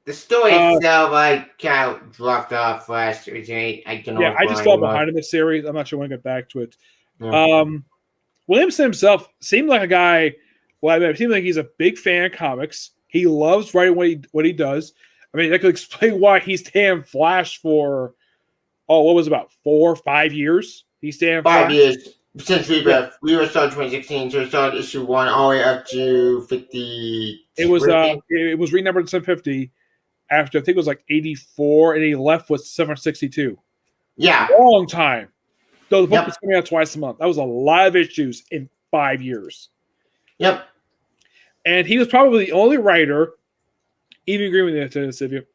The story itself, I kind of dropped off Flash originally. I just fell behind in this series. I'm not sure when I get back to it. Yeah. Williamson himself seemed like a guy. Well, it seemed like he's a big fan of comics. He loves writing what he does. I mean, that could explain why he stayed in Flash for what was it, about 4 or 5 years? He stayed in Flash 5 years since Rebirth. We were started 2016, so we started issue 1 all the way up to 50. It was renumbered to 750 after I think it was like 84, and he left with 762. Yeah, long time. Though the book was coming out twice a month. That was a lot of issues in 5 years. Yep. And he was probably the only writer, even agreeing with you, Tevya,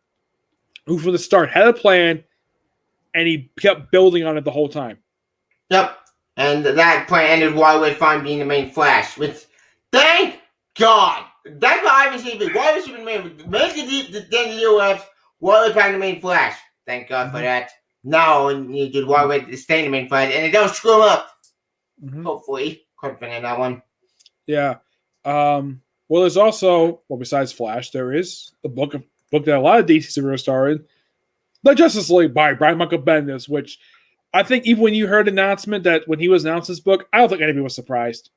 who from the start had a plan, and he kept building on it the whole time. Yep. And that plan ended Wildwood Farm being the main Flash, which, thank God. That's what I was saying. Why was he the main? Make the Daniel Webs, Wildwood Farm the main Flash. Thank God for that. Now, you did Wildwood stay the main Flash, and it don't screw him up. Hopefully. Confident in that one. Yeah. Well, there's also, besides Flash, there is a book that a lot of DC superheroes star in, The Justice League by Brian Michael Bendis, which I think even when you heard the announcement that when he was announced this book, I don't think anybody was surprised.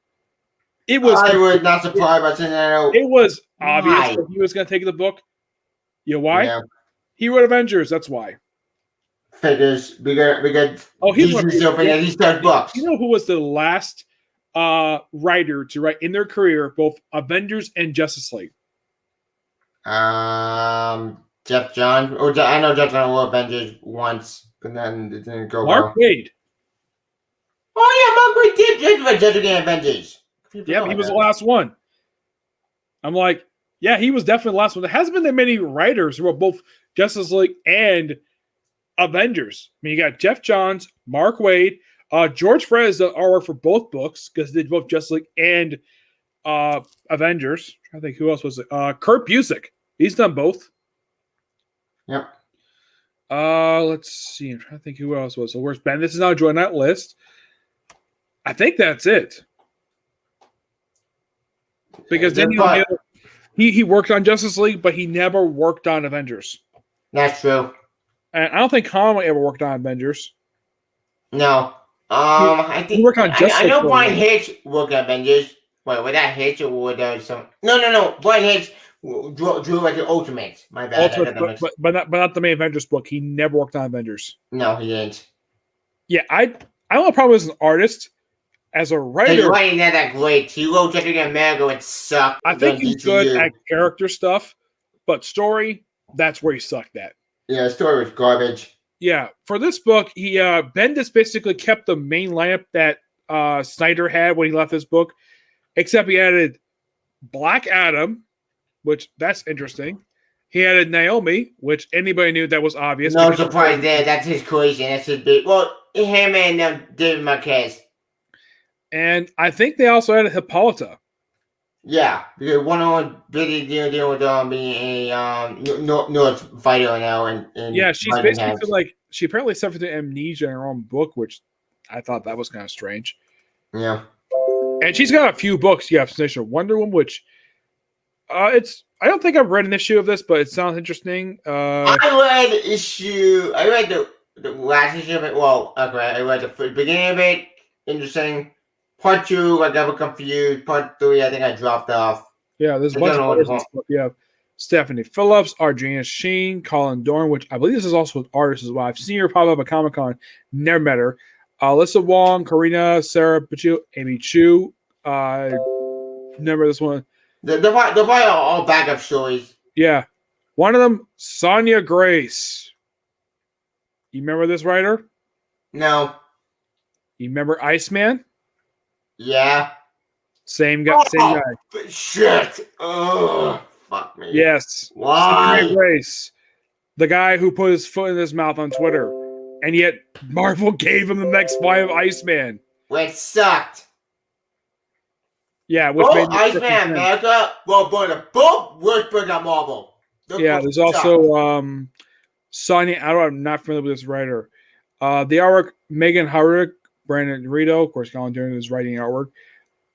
I was not surprised by saying it was obvious that he was going to take the book. You know why? Yeah. He wrote Avengers. That's why. Figures. Because he started books. You know who was the last writer to write in their career both Avengers and Justice League? Jeff Johns. I know Jeff Johns wrote Avengers once, but then it didn't go Mark Waid. Oh yeah, Mark Waid did write Justice League Avengers. Yeah, he was the last one. I'm like, yeah, he was definitely the last one. There hasn't been that many writers who wrote both Justice League and Avengers. I mean, you got Jeff Johns, Mark Waid, George Perez does artwork for both books because they did both Justice League and Avengers. I think who else was it? Kurt Busiek. He's done both. Yep. Let's see. I'm trying to think who else was. So where's Ben? This is now joining that list. I think that's it. Because then he worked on Justice League, but he never worked on Avengers. That's true. And I don't think Conway ever worked on Avengers. No. I think he worked on Justice League. I know Brian Hitch worked on Avengers. Wait, was that Hitch or was some? No. Brian Hitch drew like the Ultimates. My bad. But not the main Avengers book. He never worked on Avengers. No, he didn't. Yeah, I don't have a problem as an artist. As a writer, he's writing that great. He wrote Jessica and Margot. It sucked. I think he's good at character stuff, but story, that's where he sucked at. Yeah, story was garbage. Yeah, for this book, Bendis basically kept the main lineup that Snyder had when he left this book, except he added Black Adam, which that's interesting. He added Naomi, which anybody knew that was obvious. No surprise there. That's his creation. That's his big. Well, him and David Marquez. And I think they also added Hippolyta. Yeah, because one on Billy deal with being a North fighter now, and yeah, she's basically she apparently suffered amnesia in her own book, which I thought that was kind of strange. Yeah, and she's got a few books. You have Wonder Woman, which I don't think I've read an issue of this, but it sounds interesting. I read the last issue of it. Well, okay, I read the beginning of it. Interesting. Part 2, I got confused. Part 3, I think I dropped off. Yeah, there's a bunch of artists. You have Stephanie Phillips, Arjana Sheen, Colin Dorn, which I believe this is also an artist as well. I've seen her pop up at Comic-Con. Never met her. Alyssa Wong, Karina, Sarah Pachu, Amy Chu. Remember this one? They're probably all backup stories. Yeah. One of them, Sonia Grace. You remember this writer? No. You remember Iceman? Yeah. Same guy. Same guy. But shit. Oh, fuck me. Yes. Why? Sonia Grace. The guy who put his foot in his mouth on Twitter. And yet Marvel gave him the next volume of Iceman. Which sucked. Yeah, which Oh, made Iceman America. Well, but the both worst book on Marvel. Yeah, there's also Sonia. I'm not familiar with this writer. The artwork, Megan Hurwick, Brandon Rito, of course, Colin Durden is writing artwork.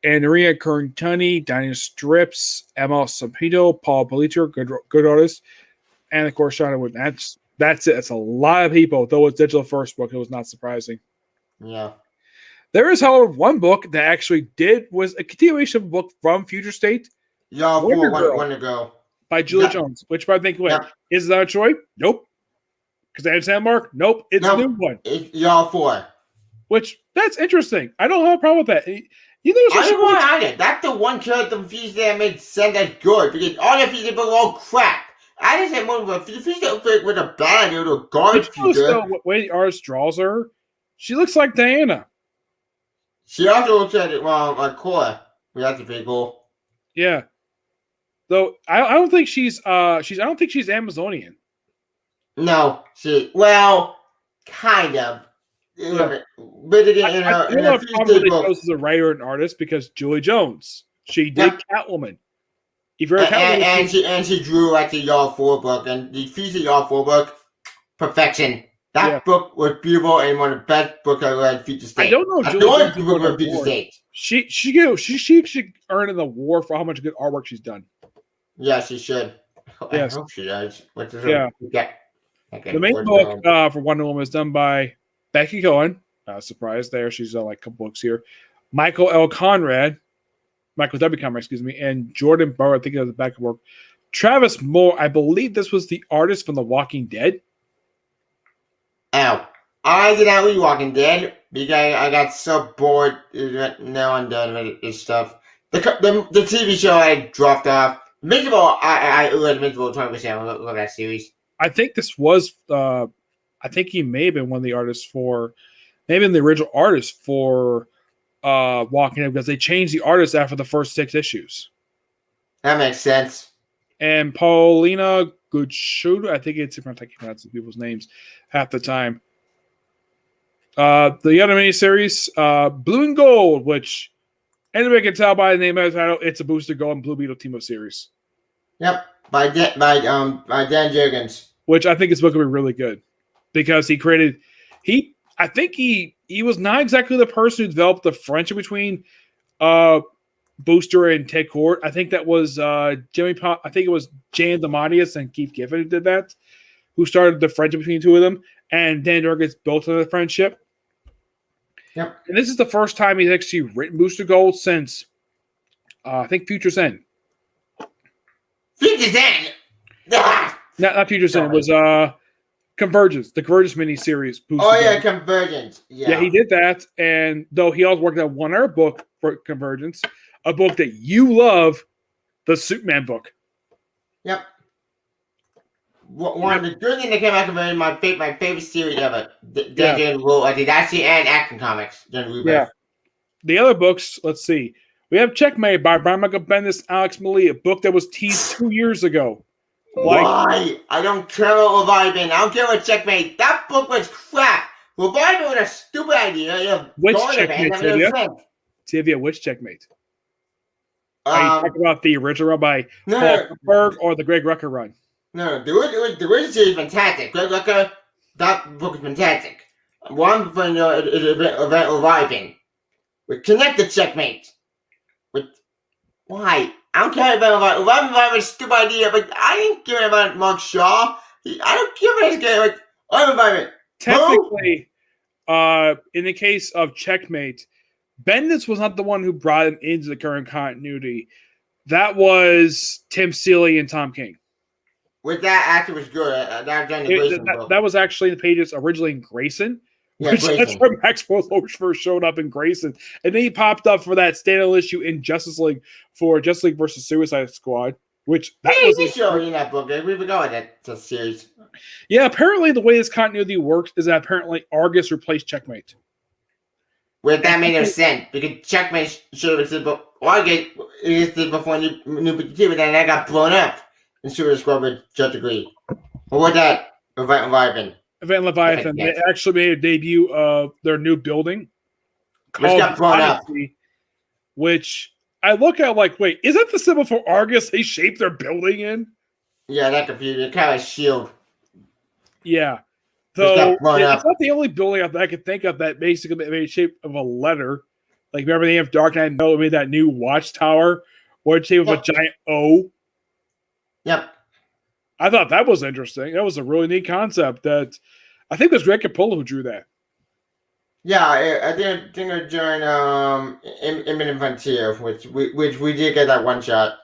And Maria Curntani, Diana Strips, Emma Sampito, Paul Palitzer, good artist. And of course, Shauna Wood. That's it. That's a lot of people. Though it's digital first book, it was not surprising. Yeah. There is, however, one book that actually was a continuation of a book from Future State. Yeah, Wonder Girl. By Julie Jones, which I think, is that a choice? Nope. Because I understand Mark? Nope. It's a new one. Y'all 4. Which, that's interesting. I don't have a problem with that. You know, I don't want it. That's the one character from Future that made sense that's good. Because all the Future books are all crap. I just had one with Future with a bad little garbage Future. The way the artist draws her, she looks like Diana. She also looks like Cora. That's pretty cool. Yeah. Though I don't think she's Amazonian. No, kind of. Yeah. But again, I don't know if Tom goes as a writer and artist because Julie Jones. She did Catwoman. If you're a Catwoman, and she drew like the Y'all 4 book and the Future Y'all 4 book, perfection. That book was beautiful and one of the best books I read. Future State. I don't know. Future State. She should earn an award for how much good artwork she's done. Yeah, she should. Yes. I hope she does. Yeah. The main book for Wonder Woman is done by Becky Cohen. Surprise there. She's done like a couple books here. Michael W. Conrad, and Jordan Burr, I think of the back of work. Travis Moore, I believe this was the artist from The Walking Dead. Ow. I did not read Walking Dead because I got so bored. Now I'm done with this stuff. The TV show I dropped off. Invincible, I read Invincible 20%. I love that series. I think this was, I think he may have been one of the artists maybe the original artist for Walking Dead because they changed the artist after the first 6 issues. That makes sense. And Paulina Gudshuda, I think it's different. I can't pronounce people's names half the time. The other miniseries, Blue and Gold, which anybody can tell by the name of the title, it's a Booster Gold and Blue Beetle team-up series. Yep, by Dan Jurgens. Which I think is going to be really good because I think he was not exactly the person who developed the friendship between Booster and Ted Kord. I think that was Jimmy Pop. I think it was Jan DeMatteis and Keith Giffen who did that, who started the friendship between the two of them. And Dan Jurgens built on the friendship. Yep. And this is the first time he's actually written Booster Gold since I think Future's End. Future's End? Not Future's End. It was Convergence, the Convergence miniseries. Convergence. Yeah, he did that. And though he also worked on one other book for Convergence, a book that you love, the Superman book. Yep. One of the good things that came out of my favorite series ever. Didachi and Action Comics. Yeah. The other books, let's see. We have Checkmate by Brian Michael Bendis, Alex Malia, a book that was teased 2 years ago. Why? I don't care about Leviathan. I don't care about Checkmate. That book was crap. Leviathan was a stupid idea. Which Checkmate, Tevya? Tevya, which Checkmate? Are you talking about the original by Paul Berg or the Greg Rucka run? No, the original series is fantastic. Greg Rucka, that book is fantastic. One from event Leviathan. We connect the Checkmate. Why? I don't care about Leviathan was a stupid idea, but I didn't care about Mark Shaw. I don't care about his game. I'm Leviathan. Technically, in the case of Checkmate, Bendis was not the one who brought him into the current continuity. That was Tim Seeley and Tom King. With that actor was good. That was actually in the pages originally in Grayson, Yeah, Which that's Grayson. where Maxwell Roach first showed up in Grayson. And then he popped up for that standalone issue in Justice League for Justice League versus Suicide Squad, which that Hey, was this show in that book. We would go with that series. Yeah, apparently the way this continuity works is that apparently Argus replaced Checkmate. Well, that made no sense because Checkmate should have existed before New 52, but then that got blown up in Suicide Squad with Judge Agreed. Or what that Event Leviathan. They actually made a debut of their new building which got blown up. Which I look at like, wait, is that the symbol for Argus they shaped their building in? Yeah, that confused me. Kind of a shield. Yeah. So it's up. not the only building I could think of that basically made a shape of a letter. Like remember they have Dark Knight Metal made that new watchtower where it's shaped of a giant O. Yep. I thought that was interesting. That was a really neat concept. That I think it was Greg Capullo who drew that. Yeah, I think it was during Imminent Frontier, which we did get that one shot.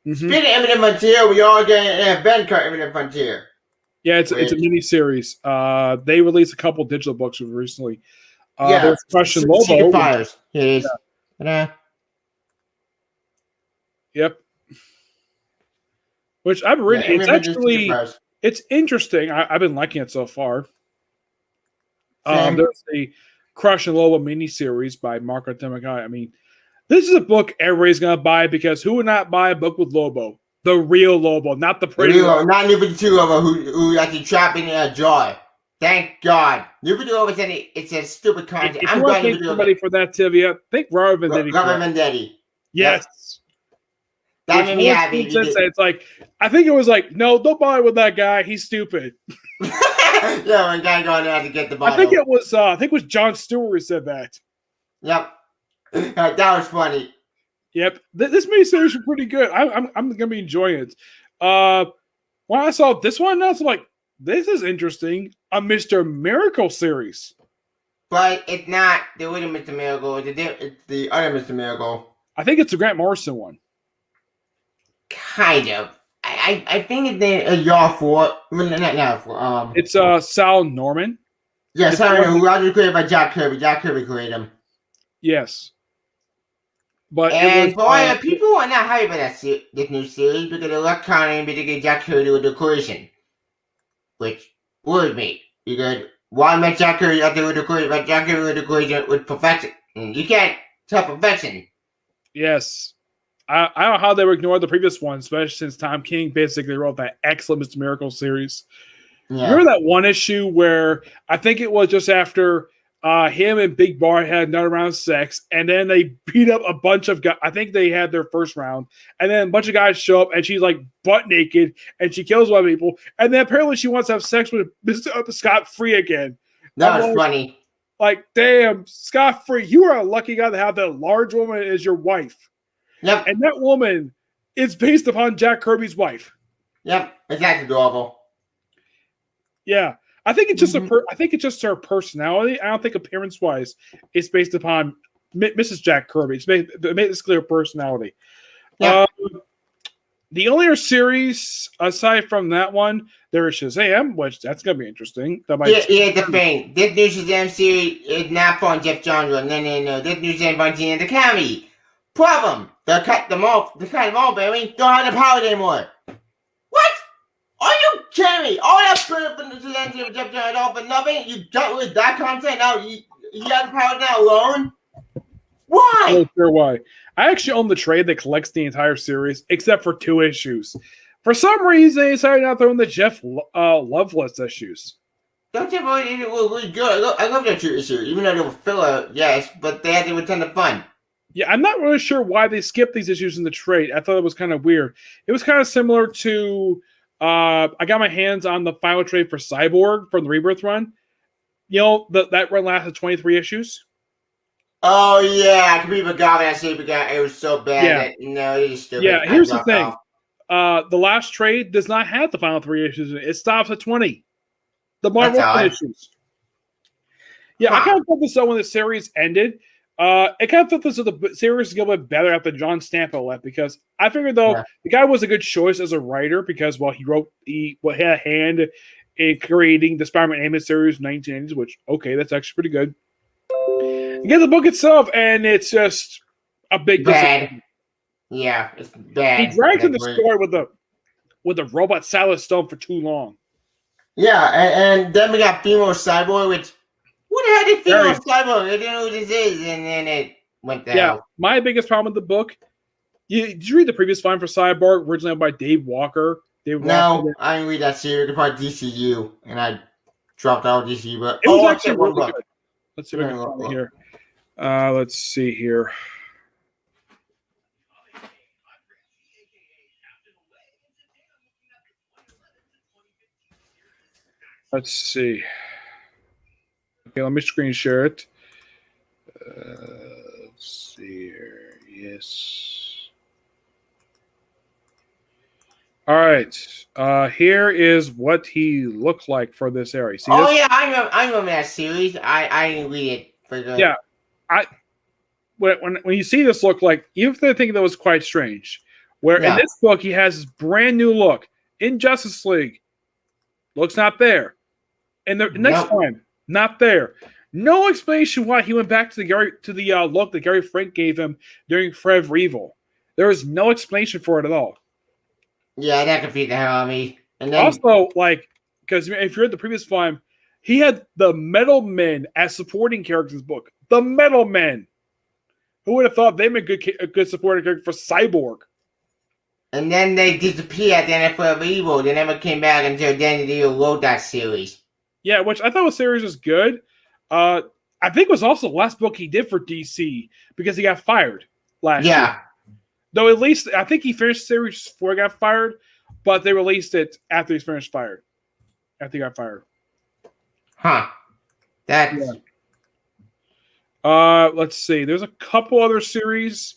Mm-hmm. Speaking of Imminent Frontier, we all get an event called Imminent Frontier. Yeah, it's a mini series. They released a couple digital books recently. There's Question Lobo. Fires. It is. Yeah. Yep. Which I've read. It's interesting. I've been liking it so far. There's the Crush and Lobo miniseries by Marco Temagaya. I mean, this is a book everybody's gonna buy because who would not buy a book with Lobo? The real Lobo, not the pretty Lobo. Not New 52 Lobo who actually trapped in a jar. Thank God. New 52 Lobo it's a stupid concept. I'm going to somebody for that, Tevya. Think Robert Venditti. Robert Venditti. Yes. That made me happy. It's like, I think it was like, no, don't buy with that guy. He's stupid. Yeah, one guy going out to get the bottle. I think it was Jon Stewart who said that. Yep. That was funny. Yep. This miniseries was pretty good. I'm gonna be enjoying it. When I saw this one, I was like, this is interesting. A Mr. Miracle series. But it's not the other Mr. Miracle. It's the other Mr. Miracle. I think it's the Grant Morrison one. Kind of. I think it's Y'all for. Not for. It's Sal Norman. Yeah, Sal Norman, who was created by Jack Kirby. Jack Kirby created him. Yes. But people are not happy about this new series because the luck counting particularly Jack Kirby with the creation. Which worried me. Because why make Jack Kirby out there with the creation, but Jack Kirby with the creation with perfection? You can't tell perfection. Yes. I don't know how they would ignore the previous one, especially since Tom King basically wrote that excellent Mr. Miracle series. Yeah. Remember that one issue where I think it was just after him and Big Bar had another round of sex, and then they beat up a bunch of guys. I think they had their first round, and then a bunch of guys show up, and she's like butt naked, and she kills one of people, and then apparently she wants to have sex with Mr. Scott Free again. That was funny. Like, damn, Scott Free, you are a lucky guy to have that large woman as your wife. Yep. And that woman is based upon Jack Kirby's wife. Yep, it's adorable. Yeah. I think it's just I think it's just her personality. I don't think appearance wise it's based upon Mrs. Jack Kirby. It's basically her personality. Yeah. The only other series aside from that one, there is Shazam, which that's gonna be interesting. Here's the thing. This new Shazam series is not from Jeff Johns. No. This new Shazam by Gina DeCammy. Problem. They cut them off. They cut them off, baby. Don't have the power anymore. What? Are you kidding me? All that spirit from the Shazam of Jeff Johns all for nothing? You got with that content now? You got the power now alone? Why? I'm not sure why. I actually own the trade that collects the entire series, except for 2 issues. For some reason, they decided not to own the Jeff Loveless issues. Don't you really good? I love that 2 issues, even though they were filler, yes, but they had to return the fun. Yeah, I'm not really sure why they skipped these issues in the trade. I thought it was kind of weird. It was kind of similar to I got my hands on the final trade for Cyborg from the Rebirth run. You know, that run lasted 23 issues. Oh, yeah. I completely forgot that shit because it was so bad. Yeah. It is stupid. Yeah, here's the thing. The last trade does not have the final 3 issues. It stops at 20. The Marvel issues. Yeah, I kind of thought this when the series ended. I kind of thought the series was going to be better after John Stampa left because I figured, though, the guy was a good choice as a writer because, well, he had a hand in creating the Spider-Man animated series in the 1980s, which, okay, that's actually pretty good. You get the book itself, and it's just a big bad. Yeah, it's bad. He dragged in the story with the robot Salad Stone for too long. Yeah, and then we got female Cyborg, which what the heck is female Cyborg? I don't know who this is, and then it went down. Yeah, my biggest problem with the book. Did you read the previous line for Cyborg, originally by Dave Walker? No, I didn't read that series. It's part DCU, and I dropped out of DCU. But it was actually one really book. good. Let's see if I can find it here. Let's see here. Let's see. Okay, let me screen share it. Let's see here. Yes. All right. Here is what he looked like for this area. See this? Yeah, I remember that series. I didn't read it. Yeah, when you see this look like, you have to think that was quite strange. Where in this book he has this brand new look in Justice League. Looks not there. And the next time, not there. No explanation why he went back to the look that Gary Frank gave him during Forever Evil. There is no explanation for it at all. Yeah, that confused the hell out of me. And then, also, because if you read the previous film, he had the Metal Men as supporting characters in this book. The Metal Men. Who would have thought they made a good supporting character for Cyborg? And then they disappeared at the end of Forever Evil. They never came back until then they wrote that series. Yeah, which I thought the series was good. I think it was also the last book he did for DC because he got fired last year. Though at least I think he finished the series before he got fired, but they released it after he got fired. Huh. That's... let's see. There's a couple other series.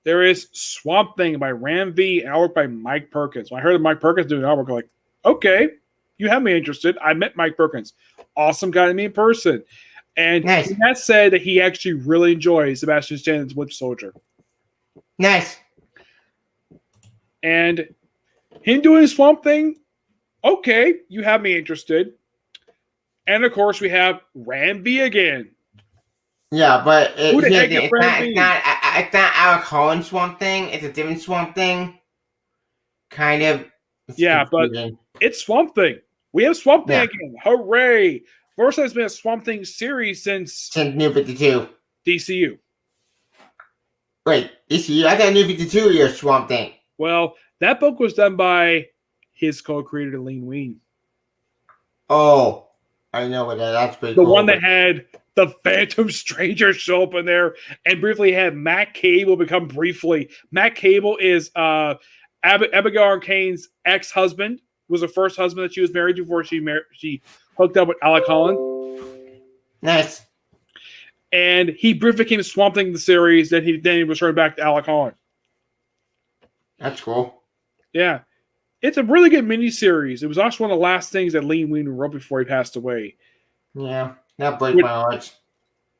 There is Swamp Thing by Ranvee and artwork by Mike Perkins. When I heard of Mike Perkins doing artwork, I'm like, okay, you have me interested. I met Mike Perkins. Awesome guy to me in person. And that said that he actually really enjoys Sebastian Stan's Winter Soldier. Nice. And him doing Swamp Thing, okay, you have me interested. And of course, we have Ranvee again. Yeah, but it's not Alec Holland's Swamp Thing. It's a different Swamp Thing. Kind of. Yeah, but it's Swamp Thing. We have Swamp Thing again. Hooray! First time it's been a Swamp Thing series since New 52. DCU. Wait, DCU? I thought New 52 year Swamp Thing. Well, that book was done by his co-creator, Leen Wein. Oh, I know what that's pretty cool. The one that had the Phantom Stranger show up in there and briefly had Matt Cable become briefly. Matt Cable is Abigail Arcane's ex-husband, was the first husband that she was married to before she hooked up with Alec Holland. Nice. And he briefly became Swamp Thing in the series, then he returned back to Alec Holland. That's cool. Yeah. It's a really good miniseries. It was also one of the last things that Leen Wein wrote before he passed away. Yeah, that breaks my heart.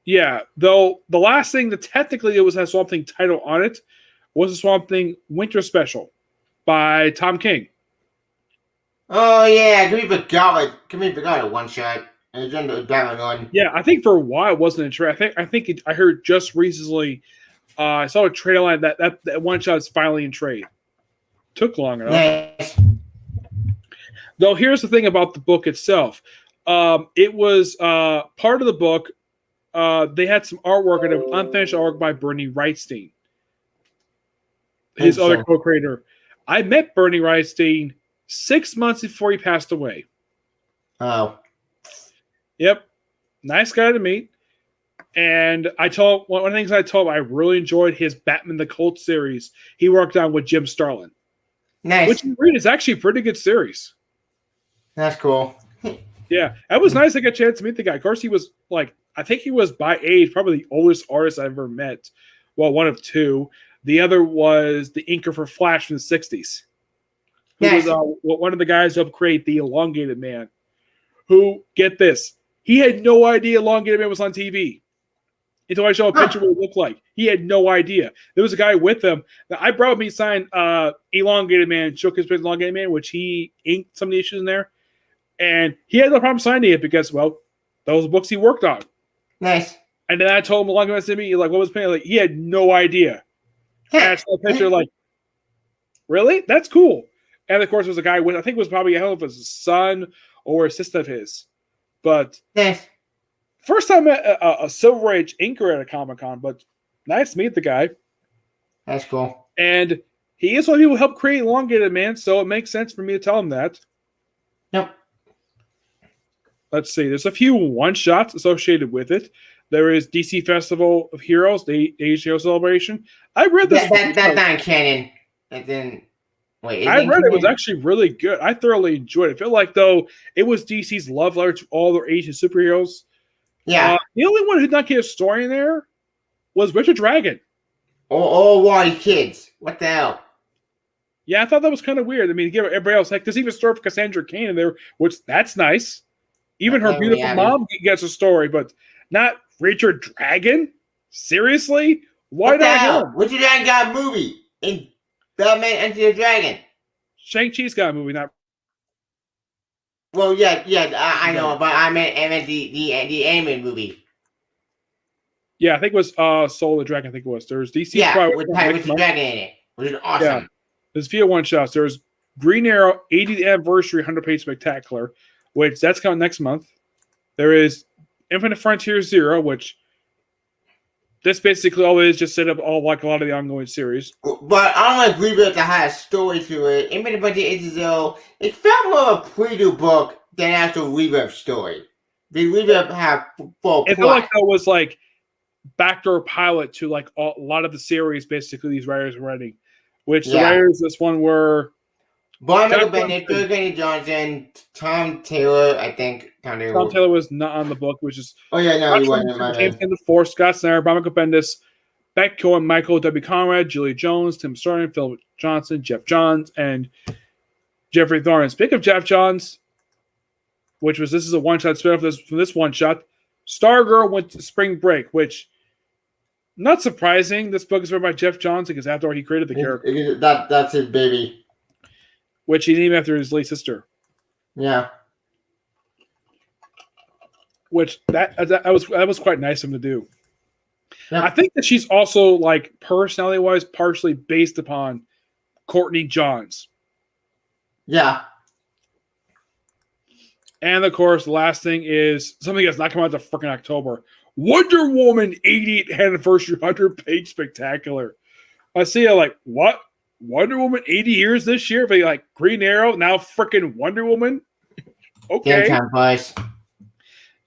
Yeah, though the last thing that technically it had Swamp Thing title on it was the Swamp Thing Winter Special by Tom King. Oh yeah, can we forgot a one shot? And it's under Batman on. Yeah, I think for a while it wasn't a trade. I heard just recently. I saw a trailer line that one shot is finally in trade. Took long enough. Nice. Though here's the thing about the book itself. It was part of the book. They had some artwork and an unfinished artwork by Bernie Wrightstein, his other co-creator. I met Bernie Wrightstein 6 months before he passed away. Oh. Yep. Nice guy to meet. And one of the things I told him, I really enjoyed his Batman the Cult series he worked on with Jim Starlin. Nice. Which you read is actually a pretty good series. That's cool. Yeah. That was nice. I got a chance to meet the guy. Of course, he was I think he was by age probably the oldest artist I've ever met. Well, one of two. The other was the inker for Flash from the 60s. Who was one of the guys who helped create the Elongated Man. Who, get this, he had no idea Elongated Man was on TV. Until I showed a picture of what it looked like. He had no idea. There was a guy with him. I brought him, he signed Elongated Man, shook his picture Elongated Man, which he inked some of the issues in there. And he had no problem signing it because, well, those books he worked on. Nice. And then I told him along the me, like, what was paying? Like, he had no idea. And I saw a picture, like, really? That's cool. And of course, there was a guy with, I think it was probably, I don't know if it was his son or a sister of his. But Nice. first time I met a Silver Age inker at a Comic-Con, but nice to meet the guy. That's cool. And he is one of the people who helped create Elongated Man, so it makes sense for me to tell him that. Yep. Let's see. There's a few one-shots associated with it. There is DC Festival of Heroes, the Age Hero Celebration. I read this. That's not canon. And then, wait. I read it was actually really good. I thoroughly enjoyed it. I feel like, though, it was DC's love letter to all their Asian superheroes. Yeah. The only one who did not get a story in there was Richard Dragon. All white kids. What the hell? Yeah, I thought that was kind of weird. I mean, give everybody else, like, there's even a story for Cassandra Cain in there, which that's nice. Even her beautiful mom gets a story, but not Richard Dragon? Seriously? Why not him? Richard Dragon got a movie in Batman Enter the Dragon. Shang-Chi's got a movie, not. Well, yeah, I know, but I meant the animated movie. Yeah, I think it was Soul of the Dragon. I think it was. There's DC. Yeah, with Richard Dragon in it, which is awesome. Yeah. There's a few one-shots. There's Green Arrow 80th Anniversary 100-page spectacular, which that's coming next month. There is Infinite Frontier Zero, which this basically all is just set up all like a lot of the ongoing series. But I don't agree with the high story to it. Infinite Frontier Zero, it felt more of a preview book than actual Rebirth story. The Rebirth have full plot. It felt like that was like backdoor pilot to like a lot of the series basically these writers were writing. Which the writers this one were Brian Michael Bendis, Kenny Johnson, Tom Taylor, I think. Tom Taylor was not on the book, which is he wasn't. James in the Force, Scott Snyder, Brian Michael Bendis, Beck Cohen, Michael W. Conrad, Julie Jones, Tim Starlin, Philip Johnson, Jeff Johns, and Jeffrey Thorne. Speaking of Jeff Johns, this is a one-shot spin-off from this one-shot. Stargirl went to spring break, which not surprising. This book is written by Jeff Johns because after all, he created the character. That's his baby. Which he named after his late sister. Yeah. Which that was quite nice of him to do. Yep. I think that she's also like personality-wise partially based upon Courtney Johns. Yeah. And of course, the last thing is something that's not coming out until freaking October. Wonder Woman 80th Anniversary 100-page spectacular. I see it like, what? Wonder Woman 80 years this year? But like Green Arrow, now freaking Wonder Woman? Okay. Damn time flies.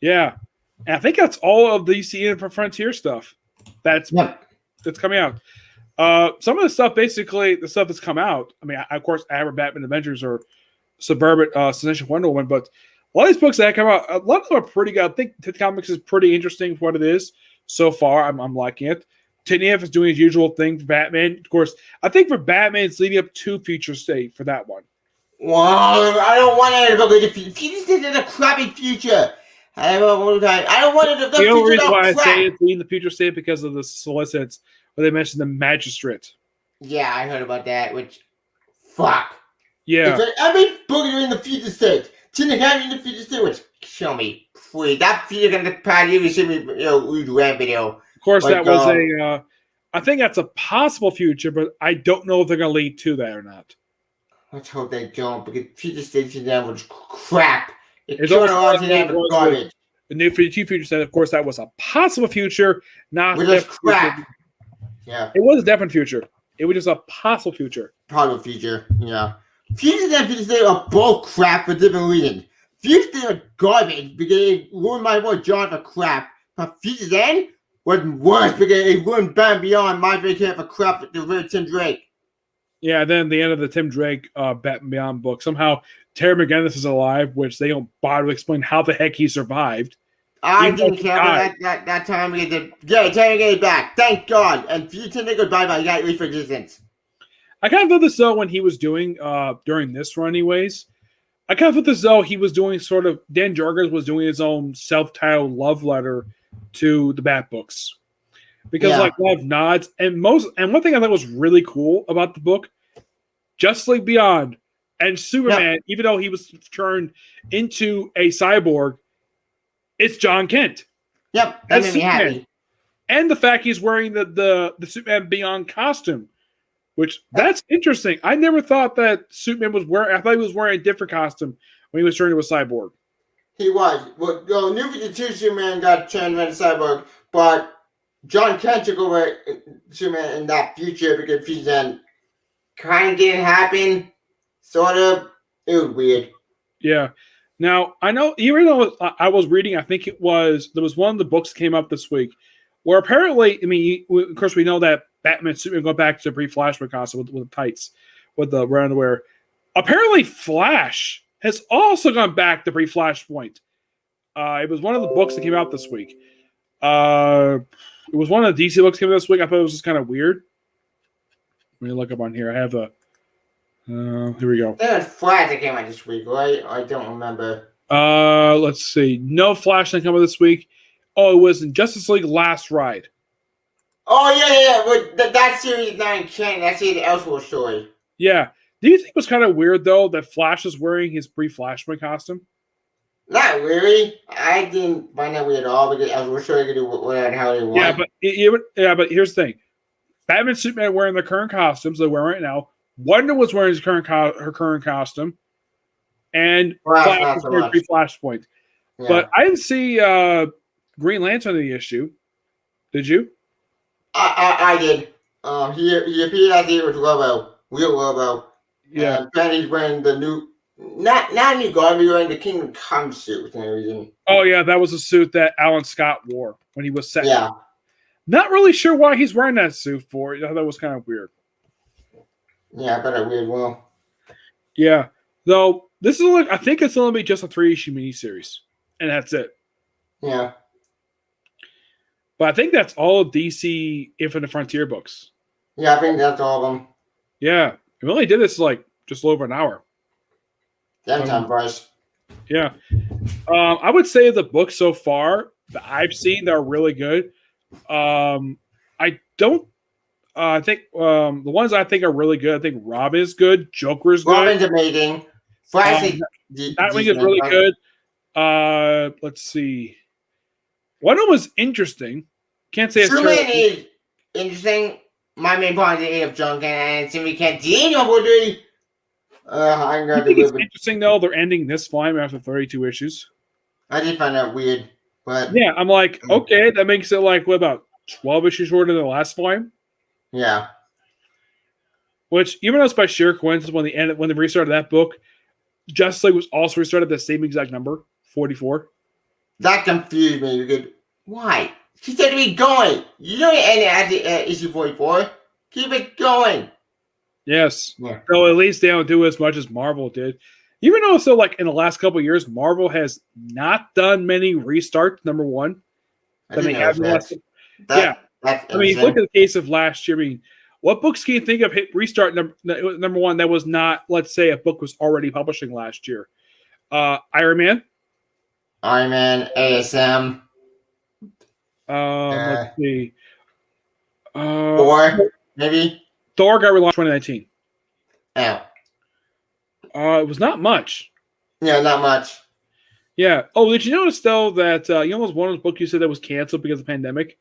Yeah. And I think that's all of the DC Infinite Frontier stuff that's coming out. Some of the stuff, basically, the stuff that's come out, I mean, of course, I have Batman Adventures or Suburban Sensation Wonder Woman, but a lot of these books that come out, a lot of them are pretty good. I think Tit Comics is pretty interesting for what it is so far. I'm liking it. Titanium is doing his usual thing for Batman. Of course, I think for Batman, it's leading up to Future State for that one. Well, I don't want it to go to the future. Future State is a crappy future. I don't want it to go to the only reason why I say it's leading the Future State because of the solicits where they mentioned the magistrate. Yeah, I heard about that, which, fuck. Yeah. It's like, every book is in the Future State. Tinahan in the Future State, which, show me, please. that video going to probably even show me, read Ram video. Of course, that was a. I think that's a possible future, but I don't know if they're going to lead to that or not. Let's hope they don't, because Future Station that was crap. It's also garbage. The new future said, of course, that was a possible future, not just crap. Future. Yeah, it was a definite future. It was just a possible future. Possible future. Yeah. Future and Future State are both crap for different reasons. Future State are garbage because it ruined my boy John for crap. But Future's End was worse because it ruined Batman Beyond my very care for crap with the real Tim Drake. Yeah, then the end of the Tim Drake Batman Beyond book. Somehow Terry McGinnis is alive, which they don't bother to explain how the heck he survived. I didn't care about that time. Terry McGinnis back. Thank God. And Future Tim Drake bye-bye. You got to leave for existence. I kind of felt this though when he was doing during this run, anyways. I kind of felt as though he was doing sort of Dan Jurgens was doing his own self-titled love letter to the Bat books because like love nods and one thing I thought was really cool about the book, Justice League Beyond And Superman, even though he was turned into a cyborg, it's John Kent. Yep, that made me happy. And the fact he's wearing the Superman Beyond costume, which that's interesting. I never thought that Superman was wearing. I thought he was wearing a different costume when he was turned into a cyborg. He was. Well, New 52 Superman got turned into a cyborg, but John Kent took over Superman in that future because he then kind of didn't happen. Sort of. It was weird. Yeah. Now, I know, even though I was reading, I think there was one of the books that came up this week where apparently, I mean, of course, we know that Batman and Superman go back to pre-Flashpoint costume with the tights, with the underwear. Apparently, Flash has also gone back to pre-Flashpoint. It was one of the books that came out this week. It was one of the DC books that came out this week. I thought it was just kind of weird. Let me look up on here. I have a... here we go. There was Flash that came out this week, right? I don't remember. Let's see. No Flash that came out this week. Oh, it was in Justice League Last Ride. Oh, yeah. But that series is not in canon. That's the Elseworld story. Yeah. Do you think it was kind of weird, though, that Flash is wearing his pre-Flashpoint costume? Not really. I didn't find that weird at all because Elseworld story could do whatever the hell they want. But here's the thing. Batman and Superman wearing their current costumes they're wearing right now. Wonder was wearing her current costume, and Flash was wearing pre-Flashpoint. Yeah. But I didn't see Green Lantern in the issue. Did you? I did. He appeared out there with Lobo, real Lobo. Yeah. And he's wearing the new, not new garb, he's wearing the Kingdom Come suit for some reason. Oh yeah, that was a suit that Alan Scott wore when he was set. Yeah. Not really sure why he's wearing that suit for. I thought that was kind of weird. Yeah, I bet a weird one. Yeah. Though this is I think it's only just a 3-issue miniseries. And that's it. Yeah. But I think that's all of DC Infinite Frontier books. Yeah, I think that's all of them. Yeah. We only did this just over an hour. That time, Bryce. Yeah. I would say the books so far that I've seen that are really good. I don't I think the ones I think are really good. I think Robin is good. Joker is good. Robin's amazing. Nightwing is really good. Let's see. One of them was interesting. Can't say it's Superman is interesting. My main point is of John Kent and Timmy Kent. It's interesting though. They're ending this volume after 32 issues. I did find that weird, but yeah, I'm like, okay, that makes it what about 12 issues shorter than the last volume? Yeah. Which, even though it's by sheer coincidence, when they restarted that book, Justice League was also restarted at the same exact number, 44. That confused me because why? She said to be going. You don't end it at the issue 44. Keep it going. Yes. Yeah. So at least they don't do as much as Marvel did. Even though, in the last couple of years, Marvel has not done many restarts, number one. Than they have yeah. I mean, look at the case of last year. I mean, what books can you think of hit restart number one that was not, let's say, a book was already publishing last year? Iron Man, ASM. Let's see. Thor, maybe? Thor got relaunched 2019. Oh. It was not much. Yeah, not much. Yeah. Oh, did you notice, though, that one of those books you said that was canceled because of the pandemic?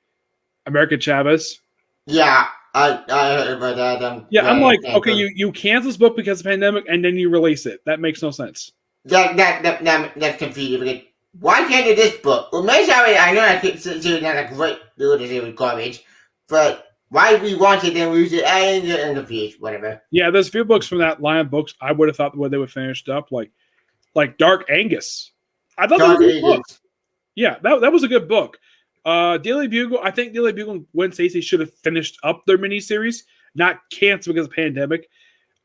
American Chavez. Yeah, I heard about that. Yeah, I'm like, okay, you cancel this book because of the pandemic, and then you release it. That makes no sense. That's confusing. Why can't do this book? Well, maybe I know I could say not a great do it with garbage, but why we want it then we use it and confused, whatever. Yeah, there's a few books from that line of books I would have thought they would finished up, like Dark Angus. I thought that was a good book. Yeah, that was a good book. Daily Bugle, I think Daily Bugle and Gwen Stacy should have finished up their miniseries, not canceled because of the pandemic.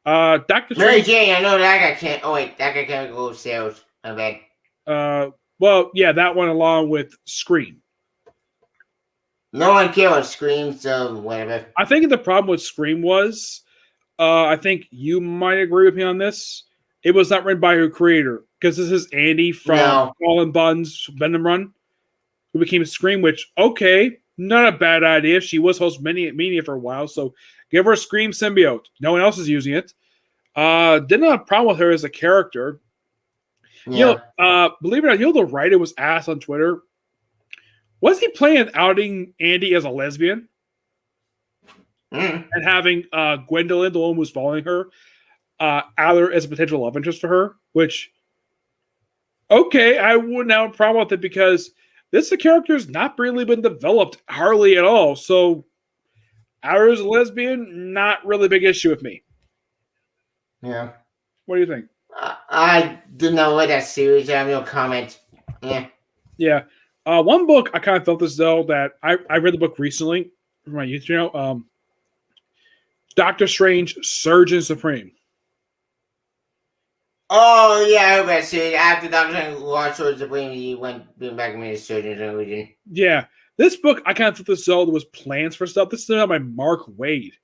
Dr. Mary Jane, I know that got canceled. Oh, wait, that got canceled sales. I bet. Well, yeah, that one along with Scream. No one cared about Scream, so whatever. I think the problem with Scream was, I think you might agree with me on this, it was not written by her creator, because this is Andy from Colin Bunn's Venom Run, who became Scream, which, okay, not a bad idea. She was host Mania for a while, so give her a Scream symbiote. No one else is using it. Didn't have a problem with her as a character. Yeah. Believe it or not, the writer was asked on Twitter, was he planning outing Andy as a lesbian? And having Gwendolyn, the one who was following her, out there as a potential love interest for her, which, okay, I wouldn't have a problem with it because this character's not really been developed hardly at all. So, Outer as a lesbian, not really a big issue with me. Yeah. What do you think? I didn't know what that series. I have no comment. Yeah. Yeah. One book I kind of felt as though that I read the book recently from my youth channel. Doctor Strange, Surgeon Supreme. Oh yeah, I read that series. After Doctor Strange watched Surgeon Supreme, he went back to the Surgeon Supreme. Yeah. This book, I kind of felt as though there was plans for stuff. This is done by Mark Wade.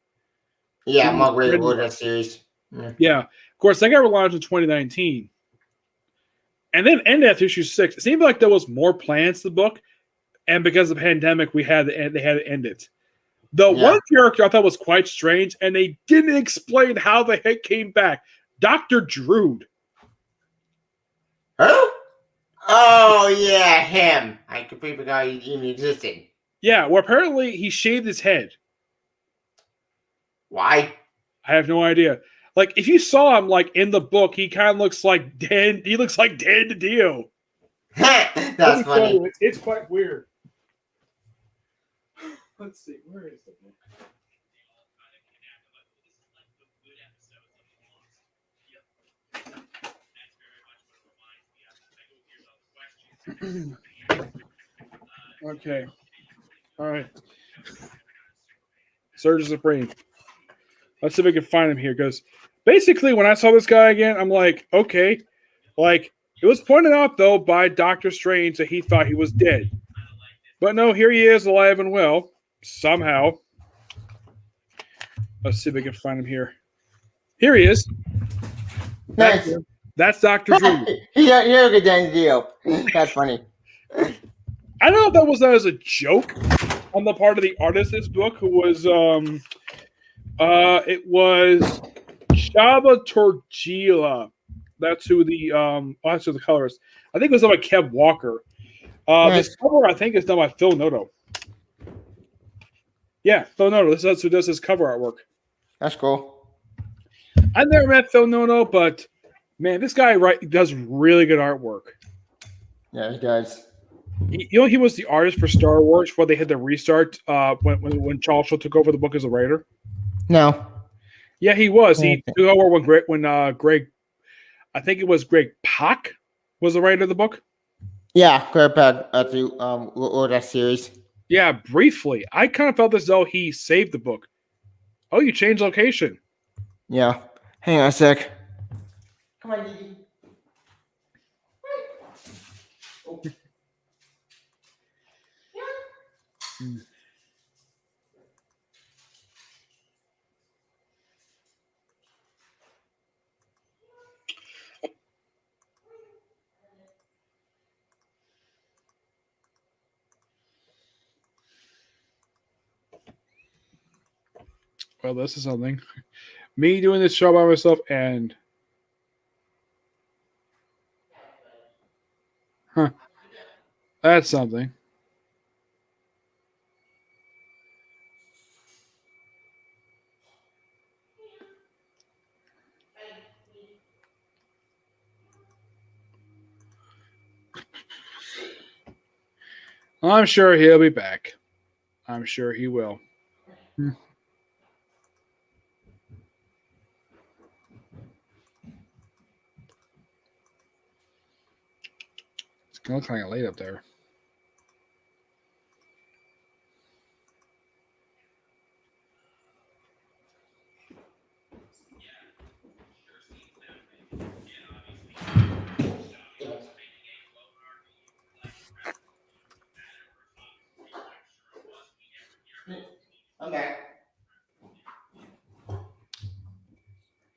Yeah, Mark Wade wrote that series. Yeah. Of course, that got relaunched in 2019. And then ended after issue 6. It seemed like there was more plans to the book. And because of the pandemic, they had to end it. The one character I thought was quite strange, and they didn't explain how the heck came back. Dr. Drood. Who? Oh, yeah, him. I completely forgot he even existed. Yeah, well, apparently he shaved his head. Why? I have no idea. Like, if you saw him, like, in the book, he kind of looks like Dan. He looks like Dan DiDio. That's funny. It's quite weird. Let's see. Where is the book? Okay. All right. Surgeon Supreme. Let's see if we can find him here. Because basically, when I saw this guy again, I'm like, okay. Like, it was pointed out, though, by Doctor Strange that he thought he was dead. But no, here he is, alive and well. Somehow. Let's see if we can find him here. Here he is. Nice. That's Dr. Drew. You're a good Dan deal. That's funny. I don't know if that was as a joke on the part of the artist of this book, who was it was Shaba Torgila. That's who that's who the colorist. I think it was done by Kev Walker. Nice. This cover, I think, is done by Phil Noto. Yeah, Phil Noto. This is who does his cover artwork. That's cool. I've never met Phil Noto, but man, this guy does really good artwork. Yeah, he does. He was the artist for Star Wars before they had the restart when Charles Shaw took over the book as a writer. No. Yeah, he was. He took over when Greg, I think it was Greg Pak was the writer of the book. Yeah, Greg Pak wrote that series. Yeah, briefly. I kind of felt as though he saved the book. Oh, you changed location. Yeah. Hang on a sec. Come on, Didi. Oh. Well, this is something. Me doing this show by myself and... Huh. That's something. I'm sure he'll be back. I'm sure he will. It's going to look kind of late up there.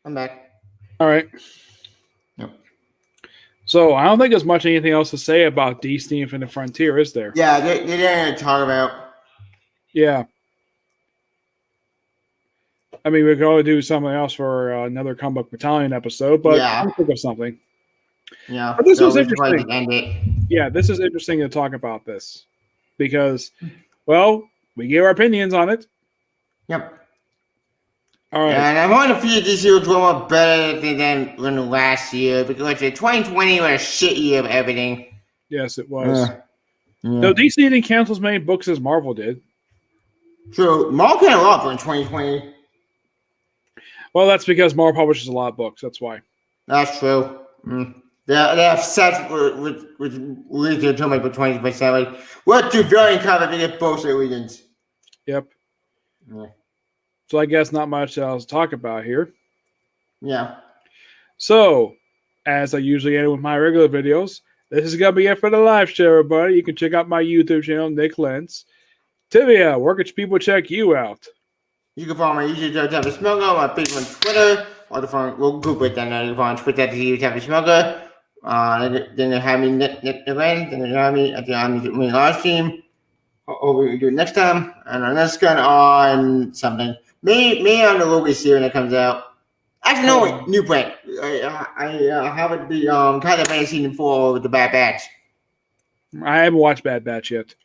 I'm back. All right. Yep. So I don't think there's much anything else to say about DC Infinite Frontier, is there? Yeah, they didn't talk about. Yeah. I mean, we could always do something else for another Comic Book Battalion episode, but Yeah. I'll think of something. Yeah. But this so was we should probably interesting. end it. Yeah, this is interesting to talk about this because, well, we gave our opinions on it. Yep. All right. And I want to feel this year was more better than last year because 2020 was a shit year of everything. Yes, it was. Yeah. No, DC didn't cancel as many books as Marvel did. So Marvel had a lot in 2020. Well, that's because Marvel publishes a lot of books. That's why. That's true. They're obsessed with reading comic book 24/7. What do variant cover to get bullshit reasons? Yep. Yeah. So I guess not much else to talk about here. Yeah. So, as I usually end with my regular videos, this is going to be it for the live show, everybody. You can check out my YouTube channel, Nick Lentz. Tevya, where can people check you out? You can follow my YouTube channel, Tevya Smuggler, my page on Twitter, or the phone, we'll Google it then. You can follow on Twitter at the Tevya Smuggler. Then they have me, Nick Lentz, then they have me at the me live stream. Or we do it next time. And our next gun on something. Maybe on the Logan series when it comes out. Actually, no, new break. I have it be kind of fantasy season 4 with the Bad Batch. I haven't watched Bad Batch yet.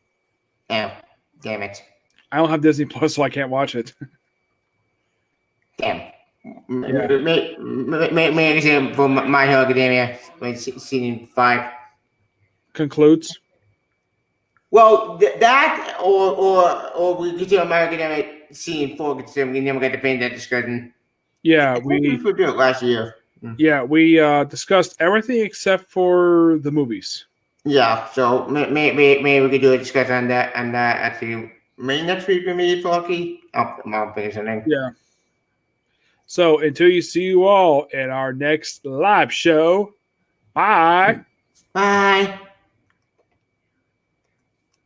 Damn it. I don't have Disney Plus, so I can't watch it. Damn. Yeah. Maybe for My Hero Academia season 5 concludes. Well, that or we could do My Hero Academia season 4 because we never got to paint that discussion. Yeah, we did it last year. Yeah, we discussed everything except for the movies. Yeah, so maybe we could do a discussion on that actually. Maybe next week we meet Lucky. I'll finish something. Yeah. So until you see you all in our next live show, bye. Bye.